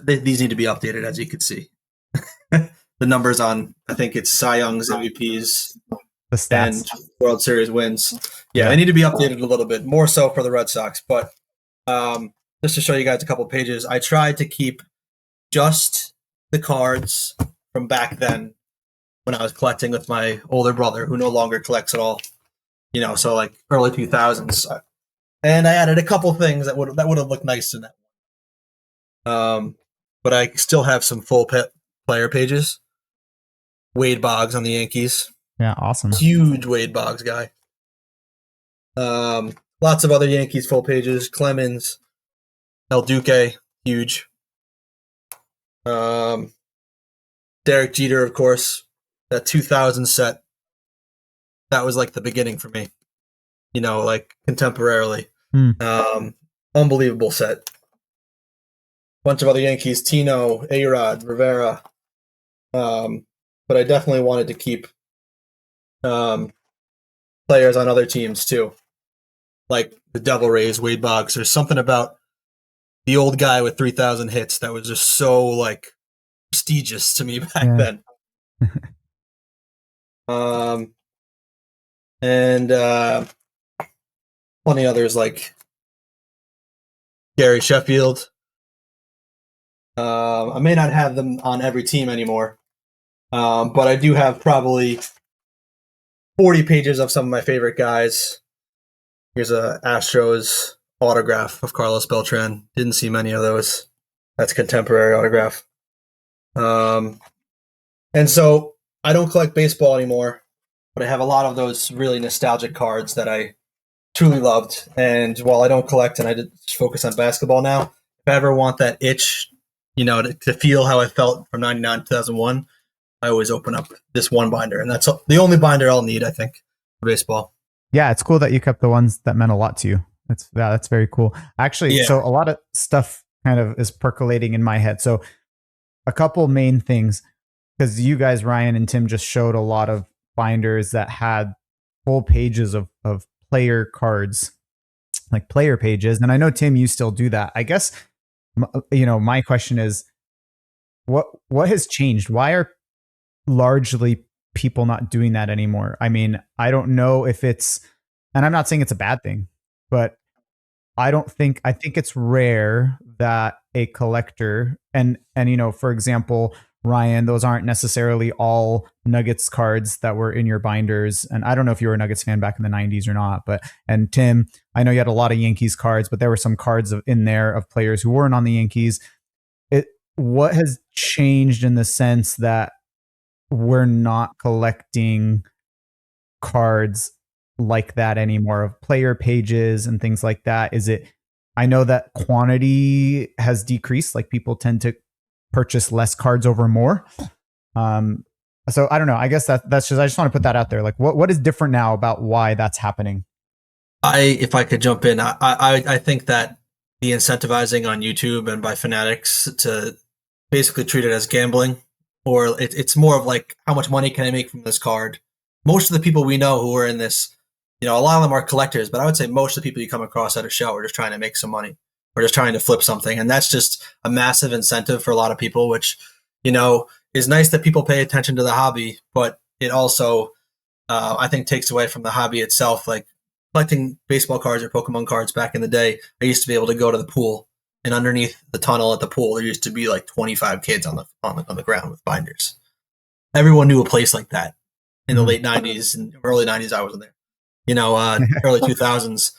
these need to be updated, as you can see. The numbers on, I think it's Cy Young's MVPs, the stats, and World Series wins. Yeah, they need to be updated a little bit, more so for the Red Sox. But just to show you guys a couple pages, I tried to keep just the cards from back then when I was collecting with my older brother, who no longer collects at all. So like early 2000s. And I added a couple things that would have looked nice in that one. But I still have some full player pages. Wade Boggs on the Yankees. Yeah, awesome. Huge Wade Boggs guy. Lots of other Yankees full pages. Clemens, El Duque, huge. Derek Jeter, of course. That 2000 set. That was like the beginning for me. Like contemporarily. Unbelievable set. Bunch of other Yankees. Tino, A-Rod, Rivera. But I definitely wanted to keep players on other teams too, like the Devil Rays, Wade Boggs. There's something about the old guy with 3,000 hits that was just so like prestigious to me back then. And plenty others like Gary Sheffield. I may not have them on every team anymore. But I do have probably 40 pages of some of my favorite guys. Here's a Astros autograph of Carlos Beltran. Didn't see many of those. That's contemporary autograph. And so I don't collect baseball anymore. but I have a lot of those really nostalgic cards that I truly loved. And while I don't collect and I just focus on basketball now, if I ever want that itch, to feel how I felt from 99 to 2001, I always open up this one binder. And that's the only binder I'll need, I think, for baseball. Yeah, it's cool that you kept the ones that meant a lot to you. That's very cool. Actually, so a lot of stuff kind of is percolating in my head. So a couple main things, because you guys, Ryan and Tim, just showed a lot of binders that had full pages of player cards, like player pages. And I know, Tim, you still do that. I guess, my question is, what has changed? Why are largely people not doing that anymore? I mean, I don't know if it's, and I'm not saying it's a bad thing, but I think it's rare that a collector and for example, Ryan, those aren't necessarily all Nuggets cards that were in your binders. And I don't know if you were a Nuggets fan back in the 90s or not, and Tim, I know you had a lot of Yankees cards, but there were some cards in there of players who weren't on the Yankees. What has changed in the sense that we're not collecting cards like that anymore, of player pages and things like that? I know that quantity has decreased, like people tend to purchase less cards over more. So I don't know. I guess that's just, I just want to put that out there. Like what is different now about why that's happening? If I could jump in, I think that the incentivizing on YouTube and by fanatics to basically treat it as gambling, or it's more of like, how much money can I make from this card? Most of the people we know who are in this, a lot of them are collectors, but I would say most of the people you come across at a show are just trying to make some money or just trying to flip something. And that's just a massive incentive for a lot of people, which, is nice that people pay attention to the hobby, but it also, I think, takes away from the hobby itself. Like collecting baseball cards or Pokemon cards back in the day, I used to be able to go to the pool, and underneath the tunnel at the pool, there used to be like 25 kids on the ground with binders. Everyone knew a place like that in the late 90s and early 90s. I wasn't there, early 2000s.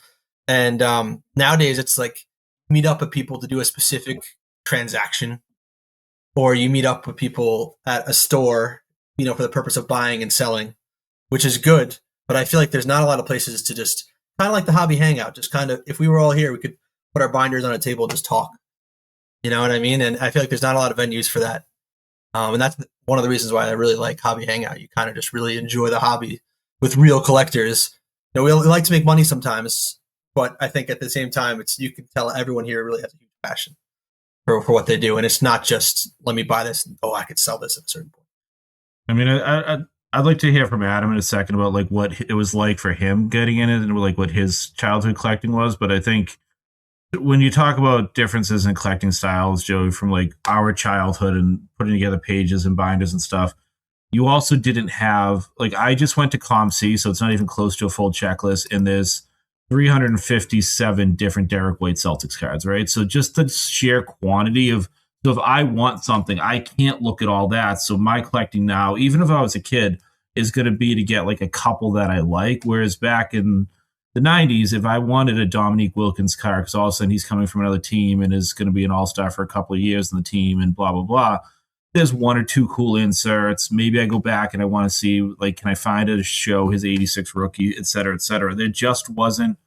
And nowadays it's like meet up with people to do a specific transaction, or you meet up with people at a store, for the purpose of buying and selling, which is good. But I feel like there's not a lot of places to just kind of like the hobby hangout. Just kind of, if we were all here, we could put our binders on a table and just talk. You know what I mean? And I feel like there's not a lot of venues for that. And that's one of the reasons why I really like Hobby Hangout. You kind of just really enjoy the hobby with real collectors. We like to make money sometimes, but I think at the same time, you can tell everyone here really has a huge passion for what they do. And it's not just, let me buy this and, I could sell this at a certain point. I mean, I'd like to hear from Adam in a second about like what it was like for him getting in it and like what his childhood collecting was. But I think when you talk about differences in collecting styles, Joey, from like our childhood and putting together pages and binders and stuff, you also didn't have, like, I just went to ComC, so it's not even close to a full checklist, and there's 357 different Derek White Celtics cards, right? So just the sheer quantity of, so if I want something, I can't look at all that. So my collecting now, even if I was a kid, is going to be to get like a couple that I like. Whereas back in the 90s, if I wanted a Dominique Wilkins card, because all of a sudden he's coming from another team and is going to be an all-star for a couple of years in the team and blah, blah, blah, there's one or two cool inserts. Maybe I go back and I want to see, like, can I find a show his 86 rookie, et cetera, et cetera. There just wasn't,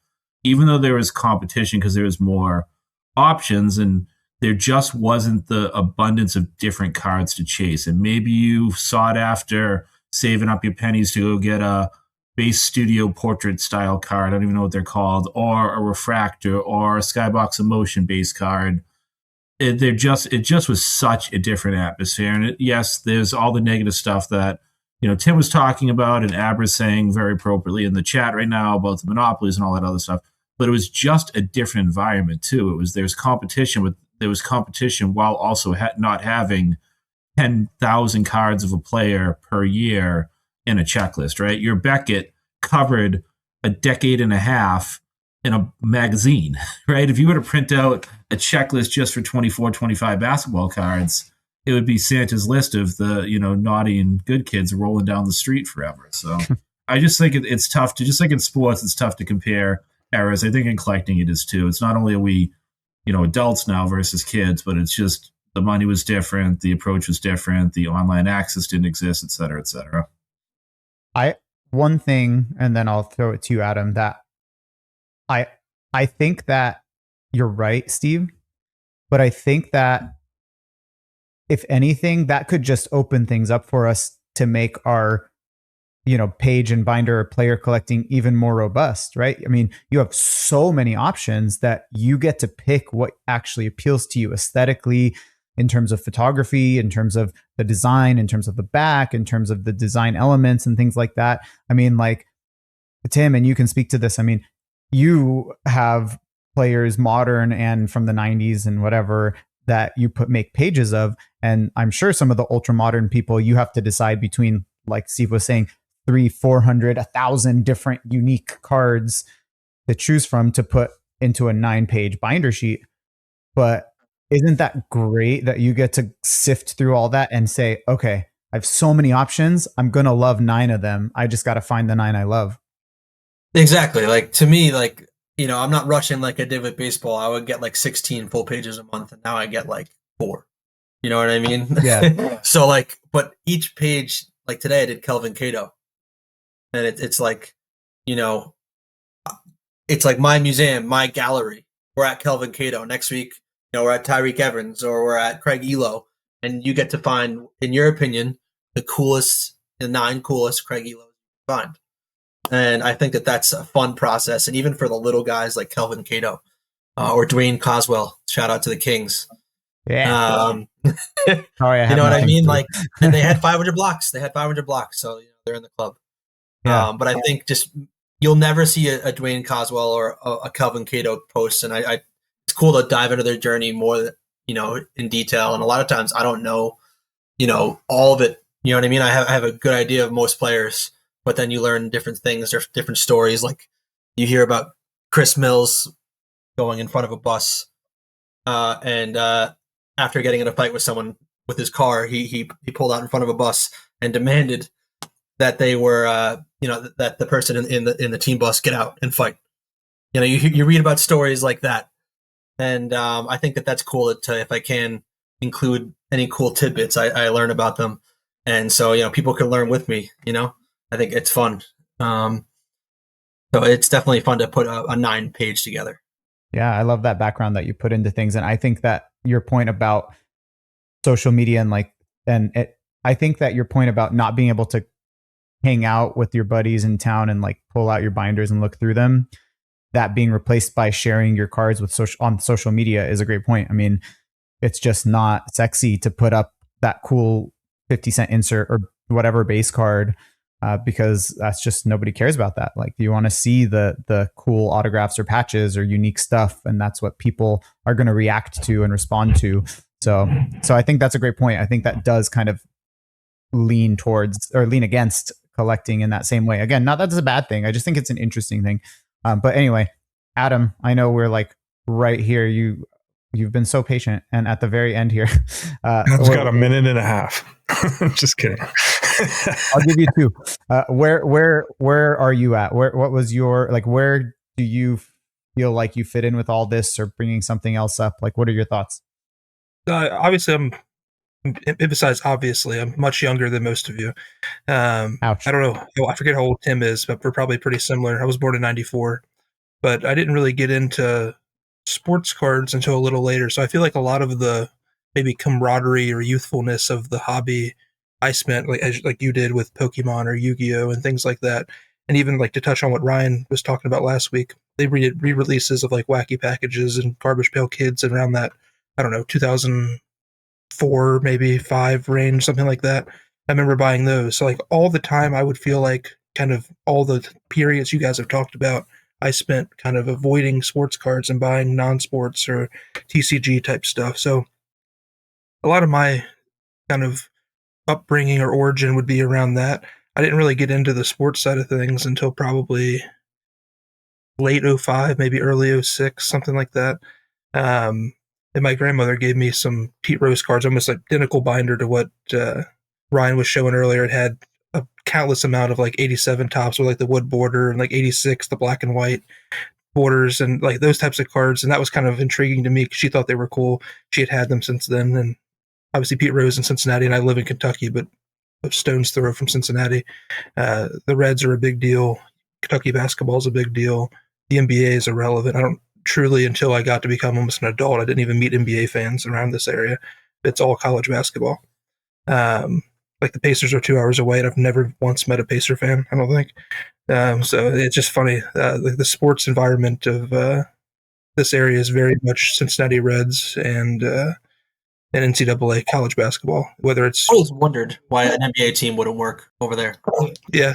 even though there was competition because there was more options, and there just wasn't the abundance of different cards to chase. And maybe you sought after saving up your pennies to go get a base studio portrait style card, I don't even know what they're called, or a refractor, or a Skybox Emotion base card. It just was such a different atmosphere. And yes, there's all the negative stuff that, Tim was talking about and Abra's saying very appropriately in the chat right now about the monopolies and all that other stuff. But it was just a different environment too. There's competition, but there was competition while also not having 10,000 cards of a player per year in a checklist, right? Your Beckett covered a decade and a half in a magazine, right? If you were to print out a checklist just for 24, 25 basketball cards, it would be Santa's list of the, naughty and good kids rolling down the street forever. So I just think it's tough to, just like in sports, it's tough to compare eras. I think in collecting it is too. It's not only are we, adults now versus kids, but it's just the money was different. The approach was different. The online access didn't exist, et cetera, et cetera. one thing, and then I'll throw it to you, Adam, that I I think that you're right, Steve, but I think that if anything, that could just open things up for us to make our page and binder player collecting even more robust, right? I mean, you have so many options that you get to pick what actually appeals to you aesthetically, in terms of photography, in terms of the design, in terms of the back, in terms of the design elements and things like that. I mean, like, Tim, and you can speak to this. I mean, you have players modern and from the 90s and whatever that you make pages of. And I'm sure some of the ultra modern people, you have to decide between, like Steve was saying, 300, 400, 1,000 different unique cards to choose from to put into a 9-page binder sheet. But isn't that great that you get to sift through all that and say, okay, I have so many options. I'm going to love 9 of them. I just got to find the 9 I love. Exactly. Like, to me, like, I'm not rushing like I did with baseball. I would get like 16 full pages a month, and now I get like 4. You know what I mean? Yeah. So like, but each page, like today I did Kelvin Cato, and it's like, it's like my museum, my gallery. We're at Kelvin Cato. Next week, we're at Tyreek Evans, or we're at Craig Elo, and you get to find, in your opinion, the 9 coolest Craig Elos you find. And I think that that's a fun process. And even for the little guys like Kelvin Cato or Dwayne Coswell, shout out to the Kings. Yeah. Sorry, you know what I mean? Like, and they had 500 blocks. So they're in the club. Yeah. But I think just you'll never see a Dwayne Coswell or a Kelvin Cato post. And I it's cool to dive into their journey more, in detail. And a lot of times I don't know, all of it. You know what I mean? I have a good idea of most players, but then you learn different things. There's different stories. Like, you hear about Chris Mills going in front of a bus, and after getting in a fight with someone with his car, he pulled out in front of a bus and demanded that they were, that the person in the team bus get out and fight. You read about stories like that, and I think that that's cool to, if I can include any cool tidbits, I learn about them, and so people can learn with me. I think it's fun. So it's definitely fun to put a 9-page together. Yeah, I love that background that you put into things. And I think that your point about social media I think that your point about not being able to hang out with your buddies in town and like pull out your binders and look through them, that being replaced by sharing your cards with on social media is a great point. I mean, it's just not sexy to put up that cool 50-cent insert or whatever base card, because that's just, nobody cares about that. Like, you want to see the cool autographs or patches or unique stuff, and that's what people are going to react to and respond to. So I think that's a great point. I think that does kind of lean towards or lean against collecting in that same way. Again, not that that's a bad thing. I just think it's an interesting thing. But anyway, Adam, I know we're like right here. You've been so patient, and at the very end here, I've got a minute and a half. I'm just kidding. I'll give you 2. Where are you at? What was your, like, where do you feel like you fit in with all this, or bringing something else up? Like, what are your thoughts? Obviously, I'm much younger than most of you. Ouch. I don't know. I forget how old Tim is, but we're probably pretty similar. I was born in 94, but I didn't really get into sports cards until a little later. So I feel like a lot of the maybe camaraderie or youthfulness of the hobby I spent like you did with Pokemon or Yu-Gi-Oh! And things like that. And even like to touch on what Ryan was talking about last week, they re-releases of like Wacky Packages and Garbage Pail Kids around that, I don't know, 2004, maybe 5 range, something like that. I remember buying those. So like all the time I would feel like kind of all the periods you guys have talked about, I spent kind of avoiding sports cards and buying non-sports or TCG type stuff. So a lot of my kind of upbringing or origin would be around that. I didn't really get into the sports side of things until probably late 05, maybe early 06, something like that. And my grandmother gave me some Pete Rose cards, almost identical binder to what Ryan was showing earlier. It had a countless amount of like 87 tops with like the wood border, and like 86, the black and white borders, and like those types of cards. And that was kind of intriguing to me because she thought they were cool. She had them since then. And obviously Pete Rose in Cincinnati, and I live in Kentucky, but a stone's throw from Cincinnati. The Reds are a big deal. Kentucky basketball is a big deal. The NBA is irrelevant. I don't truly, until I got to become almost an adult, I didn't even meet NBA fans around this area. It's all college basketball. Like the Pacers are 2 hours away, and I've never once met a Pacer fan, I don't think. So it's just funny. The sports environment of this area is very much Cincinnati Reds and NCAA college basketball. Whether it's I always wondered why an NBA team wouldn't work over there. yeah,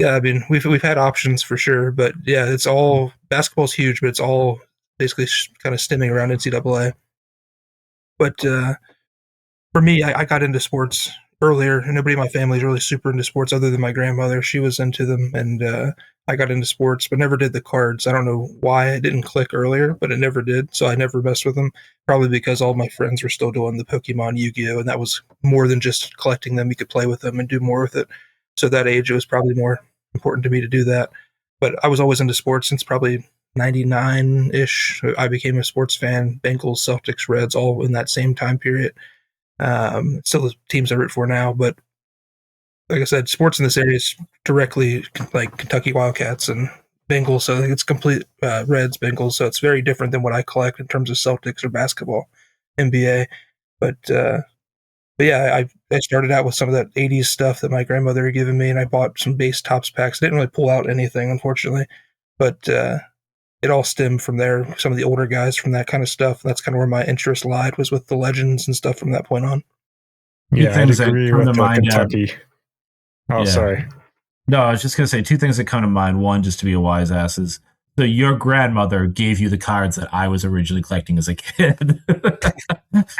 I mean we've had options for sure, but yeah, it's all basketball's huge, but it's all basically kind of stemming around NCAA. But for me, I got into sports earlier. Nobody in my family is really super into sports other than my grandmother. She was into them, and I got into sports, but never did the cards. I don't know why it didn't click earlier, but it never did. So I never messed with them. Probably because all my friends were still doing the Pokemon, Yu-Gi-Oh, and that was more than just collecting them. You could play with them and do more with it. So at that age, it was probably more important to me to do that. But I was always into sports since probably 99-ish. I became a sports fan. Bengals, Celtics, Reds, all in that same time period. Still the teams I root for now, but like I said, sports in this area is directly like Kentucky Wildcats and Bengals, so it's complete Reds, Bengals, so it's very different than what I collect in terms of Celtics or basketball, NBA. But yeah, I started out with some of that 80s stuff that my grandmother had given me, and I bought some base Topps packs. I didn't really pull out anything, unfortunately, but it all stemmed from there. Some of the older guys from that kind of stuff. That's kind of where my interest lied, was with the legends and stuff from that point on. Yeah, I'd things that agree come with to mind, Kentucky. Oh, Yeah. sorry. No, I was just going to say two things that come to mind. One, just to be a wise ass, is so your grandmother gave you the cards that I was originally collecting as a kid.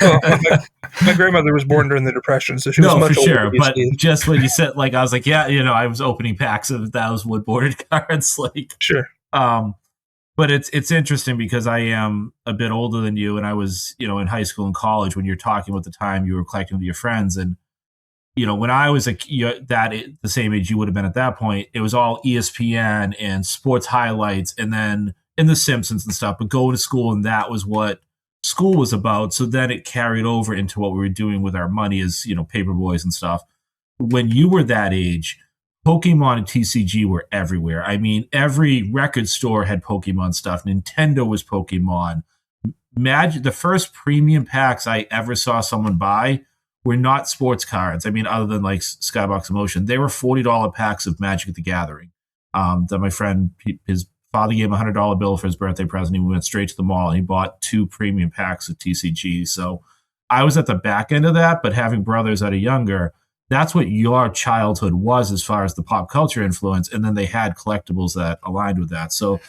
Well, my grandmother was born during the Depression, so she was No, much for older sure. than me, But Steve. just when you said, like, I was like, yeah, I was opening packs of those wood boarded cards. Like, Sure. but it's interesting because I am a bit older than you, and I was, in high school and college when you're talking about the time you were collecting with your friends. And when I was the same age you would have been at that point, it was all ESPN and sports highlights, and then in The Simpsons and stuff. But going to school, and that was what school was about. So then it carried over into what we were doing with our money as paper boys and stuff. When you were that age, Pokemon and TCG were everywhere. I mean, every record store had Pokemon stuff. Nintendo was Pokemon. The first premium packs I ever saw someone buy were not sports cards. I mean, other than like Skybox Emotion, they were $40 packs of Magic the Gathering. That my friend, his father gave him a $100 bill for his birthday present. He went straight to the mall and he bought 2 premium packs of TCG. So I was at the back end of that, but having brothers that are younger, that's what your childhood was as far as the pop culture influence. And then they had collectibles that aligned with that. So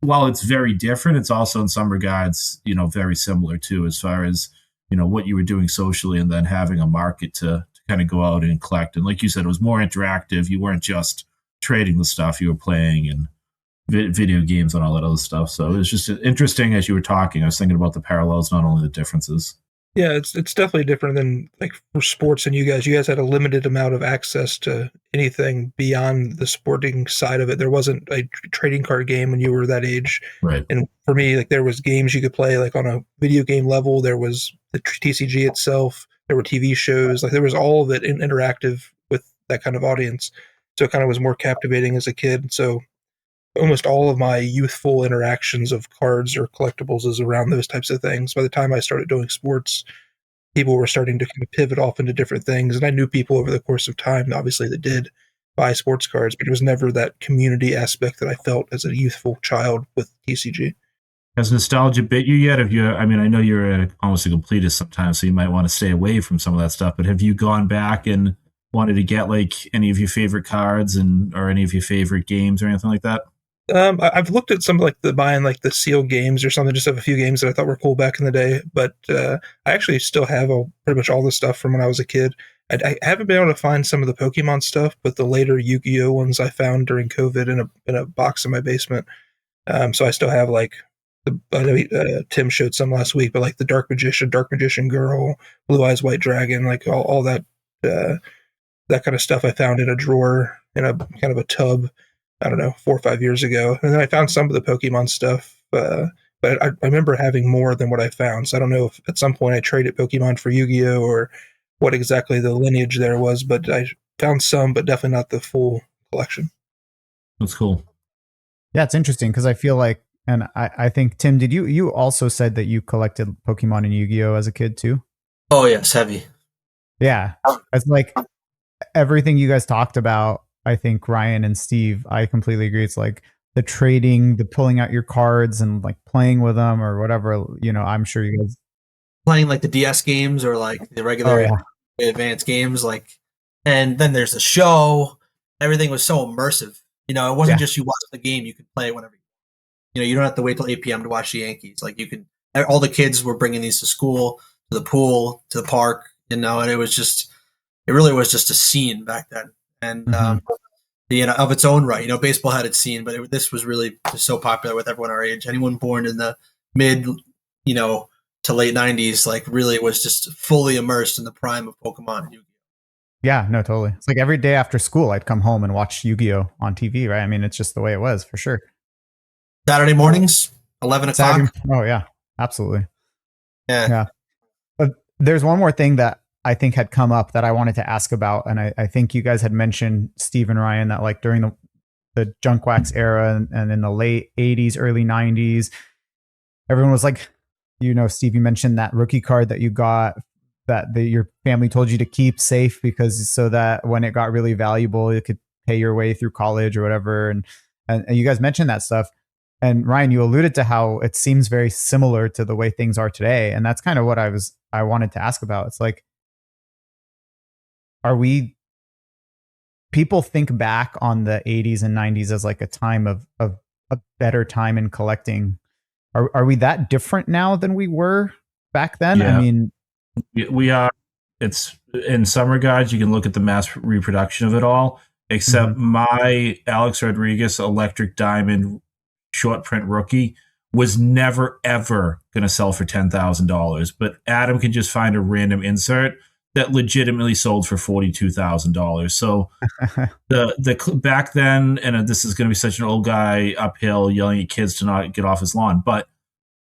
while it's very different, it's also in some regards, very similar too, as far as, what you were doing socially, and then having a market to kind of go out and collect. And like you said, it was more interactive. You weren't just trading the stuff, you were playing and video games and all that other stuff. So it was just interesting as you were talking. I was thinking about the parallels, not only the differences. Yeah, it's definitely different than like for sports, and you guys had a limited amount of access to anything beyond the sporting side of it. There wasn't a trading card game when you were that age. Right. And for me, like there was games you could play like on a video game level. There was the TCG itself. There were TV shows. Like there was all of it interactive with that kind of audience. So it kind of was more captivating as a kid. So almost all of my youthful interactions of cards or collectibles is around those types of things. By the time I started doing sports, people were starting to kind of pivot off into different things. And I knew people over the course of time, obviously, that did buy sports cards, but it was never that community aspect that I felt as a youthful child with TCG. Has nostalgia bit you yet? I know you're almost a completist sometimes, so you might want to stay away from some of that stuff, but have you gone back and wanted to get like any of your favorite cards or any of your favorite games or anything like that? I've looked at some like buying like the sealed games or something, just have a few games that I thought were cool back in the day. But I actually still have pretty much all the stuff from when I was a kid. I haven't been able to find some of the Pokemon stuff, but the later Yu-Gi-Oh ones I found during COVID in a box in my basement. So I still have like Tim showed some last week, but like the Dark Magician Girl, Blue Eyes White Dragon, like all that that kind of stuff I found in a drawer in a kind of a tub. I don't know, 4 or 5 years ago. And then I found some of the Pokemon stuff, but I remember having more than what I found. So I don't know if at some point I traded Pokemon for Yu-Gi-Oh! Or what exactly the lineage there was, but I found some, but definitely not the full collection. That's cool. Yeah, it's interesting because I feel like, and I think Tim, did you also said that you collected Pokemon and Yu-Gi-Oh as a kid too? Oh yes, heavy. Yeah, it's like everything you guys talked about. I think Ryan and Steve, I completely agree. It's like the trading, the pulling out your cards and like playing with them or whatever. You know, I'm sure you guys. Playing like the DS games or like the Oh regular yeah, advanced games, like, and then there's the show. Everything was so immersive. You know, it wasn't Yeah. just you watch the game; you could play it whenever. You know, you don't have to wait till 8 p.m. to watch the Yankees. Like you could. All the kids were bringing these to school, to the pool, to the park. You know, and it really was just a scene back then. And Mhm. you know, of its own right. You know, baseball had its scene, but this was really just so popular with everyone our age. Anyone born in the mid, you know, to late '90s, like really was just fully immersed in the prime of Pokemon and Yu-Gi-Oh. Yeah, no, totally. It's like every day after school, I'd come home and watch Yu-Gi-Oh on TV, right? I mean, it's just the way it was for sure. Saturday mornings, 11 o'clock. Saturday. Oh yeah, absolutely. Yeah. Yeah. But there's one more thing that I think had come up that I wanted to ask about, and I think you guys had mentioned, Steve and Ryan, that like during the junk wax era and in the late 80s, early 90s, everyone was like, you know, Steve, you mentioned that rookie card that you got that your family told you to keep safe because so that when it got really valuable, it could pay your way through college or whatever. And you guys mentioned that stuff. And Ryan, you alluded to how it seems very similar to the way things are today. And that's kind of what I wanted to ask about. It's like, are we people think back on the 80s and 90s as like a time of a better time in collecting? Are we that different now than we were back then? I Yeah. mean, We are. It's in some regards you can look at the mass reproduction of it all, except my Alex Rodriguez Electric Diamond short print rookie was never ever going to sell for $10,000. But Adam can just find a random insert that legitimately sold for $42,000. So the back then, and this is going to be such an old guy uphill yelling at kids to not get off his lawn, but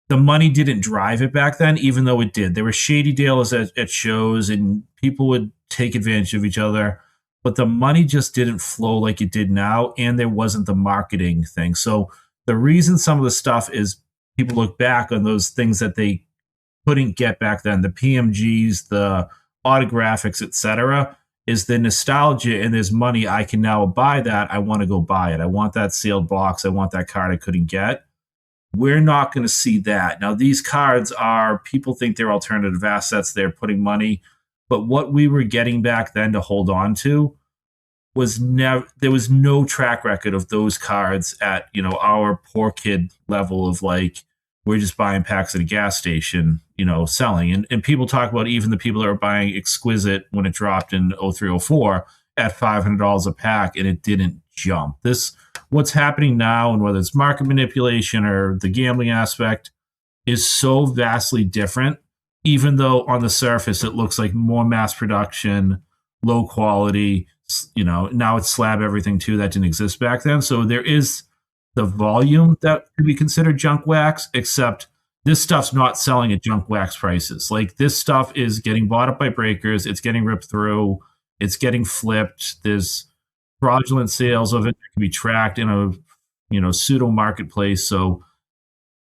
the money didn't drive it back then, even though it did. There were shady deals at shows and people would take advantage of each other, but the money just didn't flow like it did now. And there wasn't the marketing thing. So the reason some of the stuff is people look back on those things that they couldn't get back then, the PMGs, the autographics, etc., is the nostalgia and there's money. I can now buy that. I want to go buy it. I want that sealed box. I want that card I couldn't get. We're not going to see that. Now, these cards are, people think they're alternative assets. They're putting money. But what we were getting back then to hold on to was never, there was no track record of those cards at, you know, our poor kid level of like, we're just buying packs at a gas station, you know, selling. And people talk about even the people that were buying Exquisite when it dropped in 0304 at $500 a pack and it didn't jump. What's happening now, and whether it's market manipulation or the gambling aspect, is so vastly different, even though on the surface it looks like more mass production, low quality. You know, now it's slab everything too. That didn't exist back then. So there is the volume that could be considered junk wax, except this stuff's not selling at junk wax prices. Like this stuff is getting bought up by breakers. It's getting ripped through. It's getting flipped. There's fraudulent sales of it that can be tracked in a, you know, pseudo marketplace. So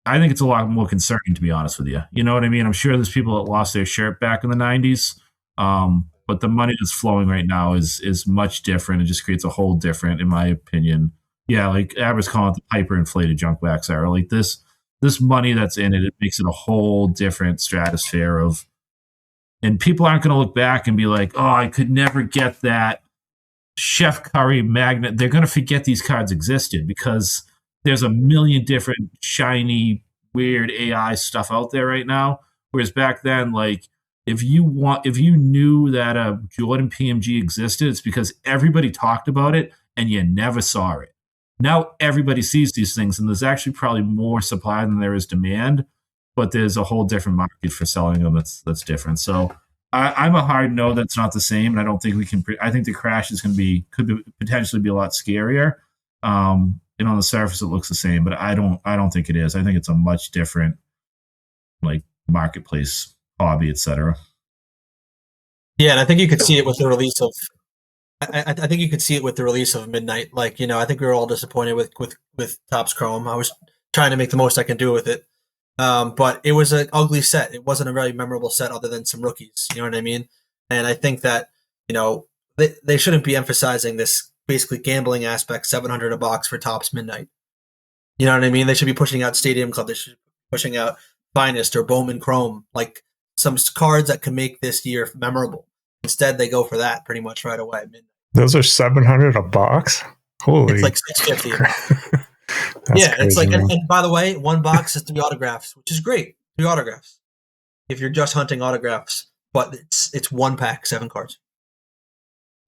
I think it's a lot more concerning, to be honest with you. You know what I mean? I'm sure there's people that lost their shirt back in the 90s. But the money that's flowing right now is much different. It just creates a whole different, in my opinion. Yeah, like Aber's calling it the hyperinflated junk wax era. Like this money that's in it, it makes it a whole different stratosphere of, and people aren't going to look back and be like, oh, I could never get that Chef Curry magnet. They're going to forget these cards existed because there's a million different shiny, weird AI stuff out there right now. Whereas back then, like if you knew that a Jordan PMG existed, it's because everybody talked about it and you never saw it. Now everybody sees these things, and there's actually probably more supply than there is demand. But there's a whole different market for selling them that's different. So I'm a hard no. That's not the same, and I don't think we can. I think the crash is going to could potentially be a lot scarier. And on the surface, it looks the same, but I don't think it is. I think it's a much different, like marketplace hobby, etc. Yeah, and I think you could see it with the release of. I think you could see it with the release of Midnight. Like, I think we were all disappointed with Topps Chrome. I was trying to make the most I can do with it, but it was an ugly set. It wasn't a very memorable set, other than some rookies. You know what I mean? And I think that they shouldn't be emphasizing this basically gambling aspect. 700 a box for Topps Midnight. You know what I mean? They should be pushing out Stadium Club. They should be pushing out Finest or Bowman Chrome, like some cards that can make this year memorable. Instead, they go for that pretty much right away. Those are 700 a box. Holy, it's like 650. Yeah, it's like, and by the way, one box is 3 autographs, which is great. 3 autographs. If you're just hunting autographs, but it's 1 pack, 7 cards.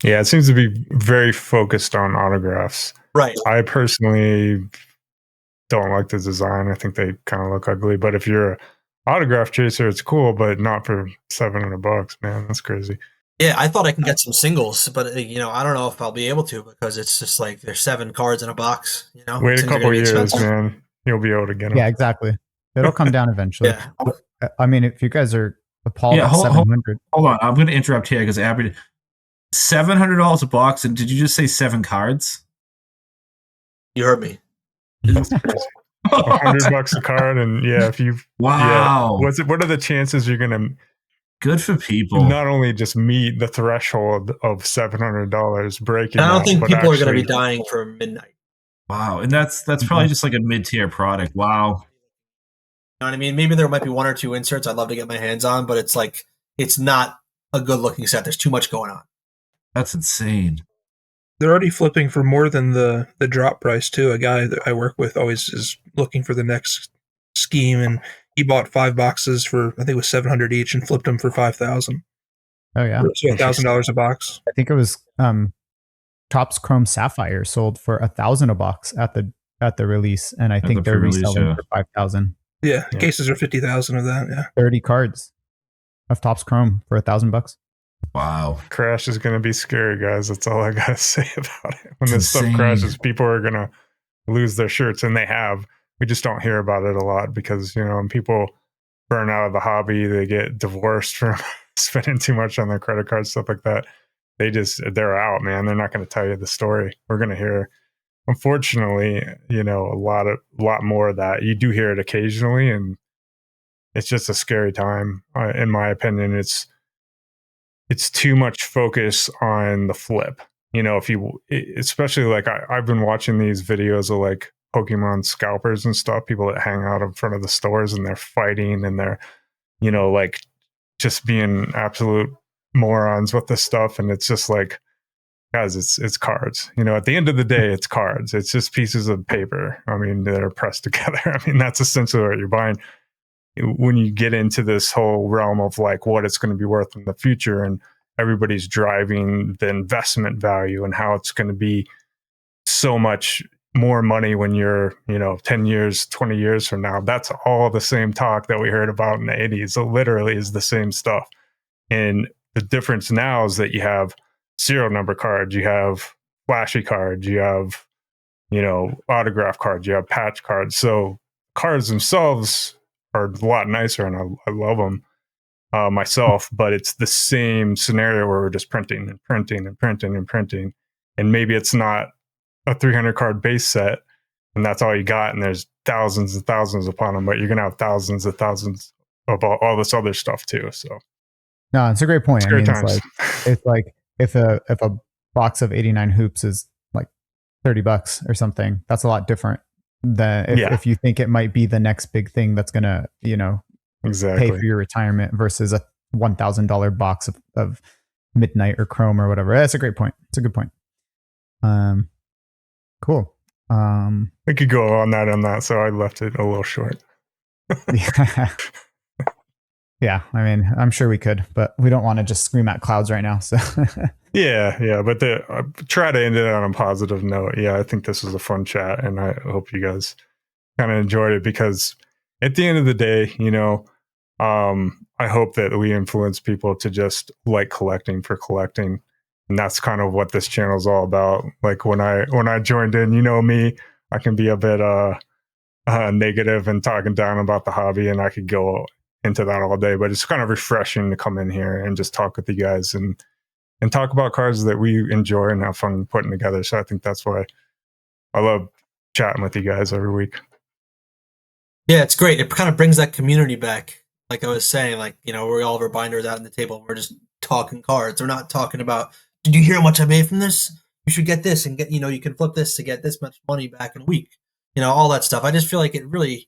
Yeah, it seems to be very focused on autographs. Right. I personally don't like the design. I think they kind of look ugly. But if you're an autograph chaser, it's cool, but not for $700, man. That's crazy. Yeah, I thought I can get some singles, but I don't know if I'll be able to, because it's just like there's 7 cards in a box. Wait a couple years, man. You'll be able to get them. Yeah, exactly. It'll come down eventually. Yeah. I mean, if you guys are appalled at 700, hold on. I'm going to interrupt here because Abby, $700 a box, and did you just say 7 cards? You heard me. That's crazy. $100 a card, and if you wow, what are the chances you're gonna? Good for people. Not only just meet the threshold of $700 breaking. I don't think people are going to be dying for Midnight. Wow, and that's probably just like a mid-tier product. Wow. You know what I mean? Maybe there might be 1 or 2 inserts I'd love to get my hands on, but it's like it's not a good looking set. There's too much going on. That's insane. They're already flipping for more than the drop price too. A guy that I work with always is looking for the next scheme, and he bought 5 boxes for, I think it was $700 each, and flipped them for $5,000. Oh yeah, so $1,000 a box. I think it was Topps Chrome Sapphire sold for $1,000 a box at the release, and I think they're reselling for $5,000. Yeah, cases are 50,000 of that. Yeah, 30 cards of Topps Chrome for $1,000. Wow. Crash is going to be scary, guys. That's all I got to say about it. When this stuff crashes, people are going to lose their shirts, and they have. We just don't hear about it a lot because, when people burn out of the hobby, they get divorced from spending too much on their credit cards, stuff like that. They're out, man. They're not going to tell you the story. We're going to hear, unfortunately, a lot more of that. You do hear it occasionally, and it's just a scary time. In my opinion, it's too much focus on the flip. Especially like I've been watching these videos of like Pokemon scalpers and stuff, people that hang out in front of the stores and they're fighting and they're, like just being absolute morons with this stuff. And it's just like, guys, it's cards. At the end of the day, it's cards. It's just pieces of paper. I mean, that are pressed together. I mean, that's essentially what you're buying. When you get into this whole realm of like what it's going to be worth in the future, and everybody's driving the investment value and how it's going to be so much more money when you're 10 years 20 years from now, that's all the same talk that we heard about in the 80s. It literally is the same stuff. And the difference now is that you have serial number cards, you have flashy cards, you have autograph cards, you have patch cards. So cards themselves are a lot nicer, and I love them myself, but it's the same scenario where we're just printing and printing and printing and printing. And maybe it's not a 300 card base set and that's all you got, and there's thousands and thousands upon them, but you're going to have thousands and thousands of all this other stuff too. So no, it's a great point. I mean, it's like if a box of 89 hoops is like $30 or something, that's a lot different than if you think it might be the next big thing that's going to, exactly pay for your retirement versus a $1,000 box of Midnight or Chrome or whatever. That's a great point. It's a good point. Cool. I could go on that, so I left it a little short. Yeah, I mean, I'm sure we could, but we don't want to just scream at clouds right now. So yeah, but try to end it on a positive note. Yeah, I think this was a fun chat, and I hope you guys kind of enjoyed it, because at the end of the day, I hope that we influence people to just like collecting for collecting. And that's kind of what this channel is all about. Like when I joined in, me, I can be a bit negative and talking down about the hobby, and I could go into that all day, but it's kind of refreshing to come in here and just talk with you guys and talk about cards that we enjoy and have fun putting together. So I think that's why I love chatting with you guys every week. Yeah, it's great. It kind of brings that community back. Like I was saying, like, we all have our binders out on the table and we're just talking cards. We're not talking about, did you hear how much I made from this? You should get this and get, you can flip this to get this much money back in a week. All that stuff. I just feel like it really,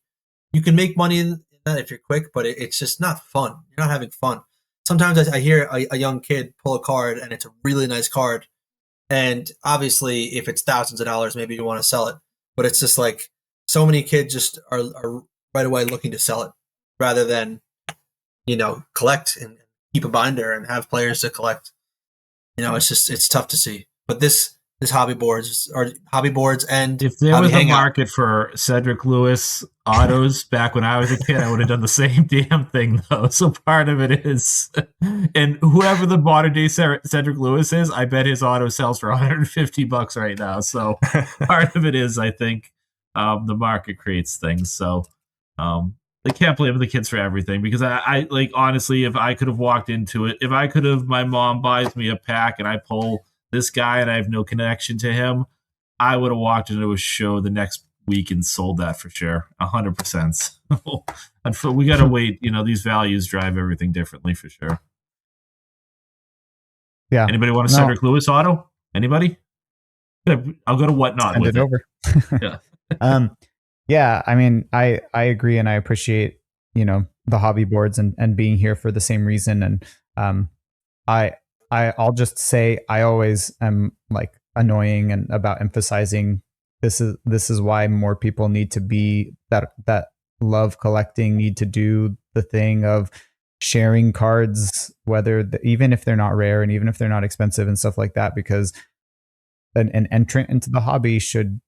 you can make money in that if you're quick, but it's just not fun. You're not having fun. Sometimes I hear a young kid pull a card and it's a really nice card. And obviously, if it's thousands of dollars, maybe you want to sell it. But it's just like so many kids just are right away looking to sell it rather than, collect and keep a binder and have players to collect. It's tough to see. But this hobby boards and if there hobby was a hangout. market for Cedric Lewis autos back when I was a kid, I would have done the same damn thing though. So part of it is, and whoever the modern day Cedric Lewis is, I bet his auto sells for $150 right now. So part of it is, I think, the market creates things. So they can't blame the kids for everything, because I like, honestly, if I could have walked into it, my mom buys me a pack and I pull this guy and I have no connection to him, I would have walked into a show the next week and sold that for sure, 100%. We got to wait. These values drive everything differently for sure. Yeah. Anybody want a Cedric Lewis auto? Anybody? I'll go to Whatnot Send with it over. Yeah. Yeah. I mean, I agree, and I appreciate, the hobby boards and being here for the same reason. And I'll just say I always am like annoying and about emphasizing this is why more people need to be that love collecting, need to do the thing of sharing cards, even if they're not rare and even if they're not expensive and stuff like that, because an entrant into the hobby should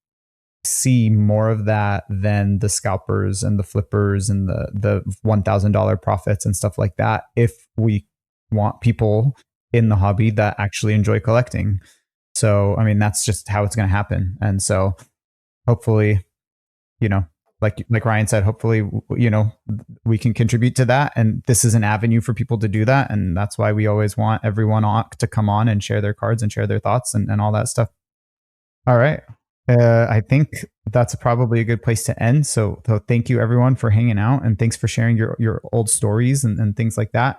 see more of that than the scalpers and the flippers and the $1,000 profits and stuff like that, if we want people in the hobby that actually enjoy collecting. So, I mean, that's just how it's going to happen. And so hopefully, like Ryan said, hopefully, we can contribute to that. And this is an avenue for people to do that. And that's why we always want everyone to come on and share their cards and share their thoughts and all that stuff. All right. I think that's probably a good place to end. So thank you everyone for hanging out, and thanks for sharing your old stories and things like that.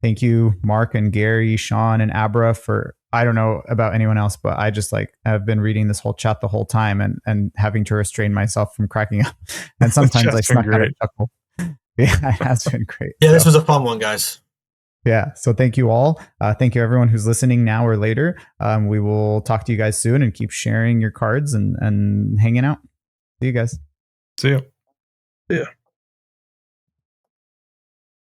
Thank you, Mark and Gary, Sean and Abra, for, I don't know about anyone else, but I just have been reading this whole chat the whole time and having to restrain myself from cracking up. And sometimes I snuck out a chuckle. Yeah, it has been great. Yeah, this was a fun one, guys. Yeah. So thank you all. Thank you everyone who's listening now or later. We will talk to you guys soon, and keep sharing your cards and hanging out. See you guys. See you. Yeah.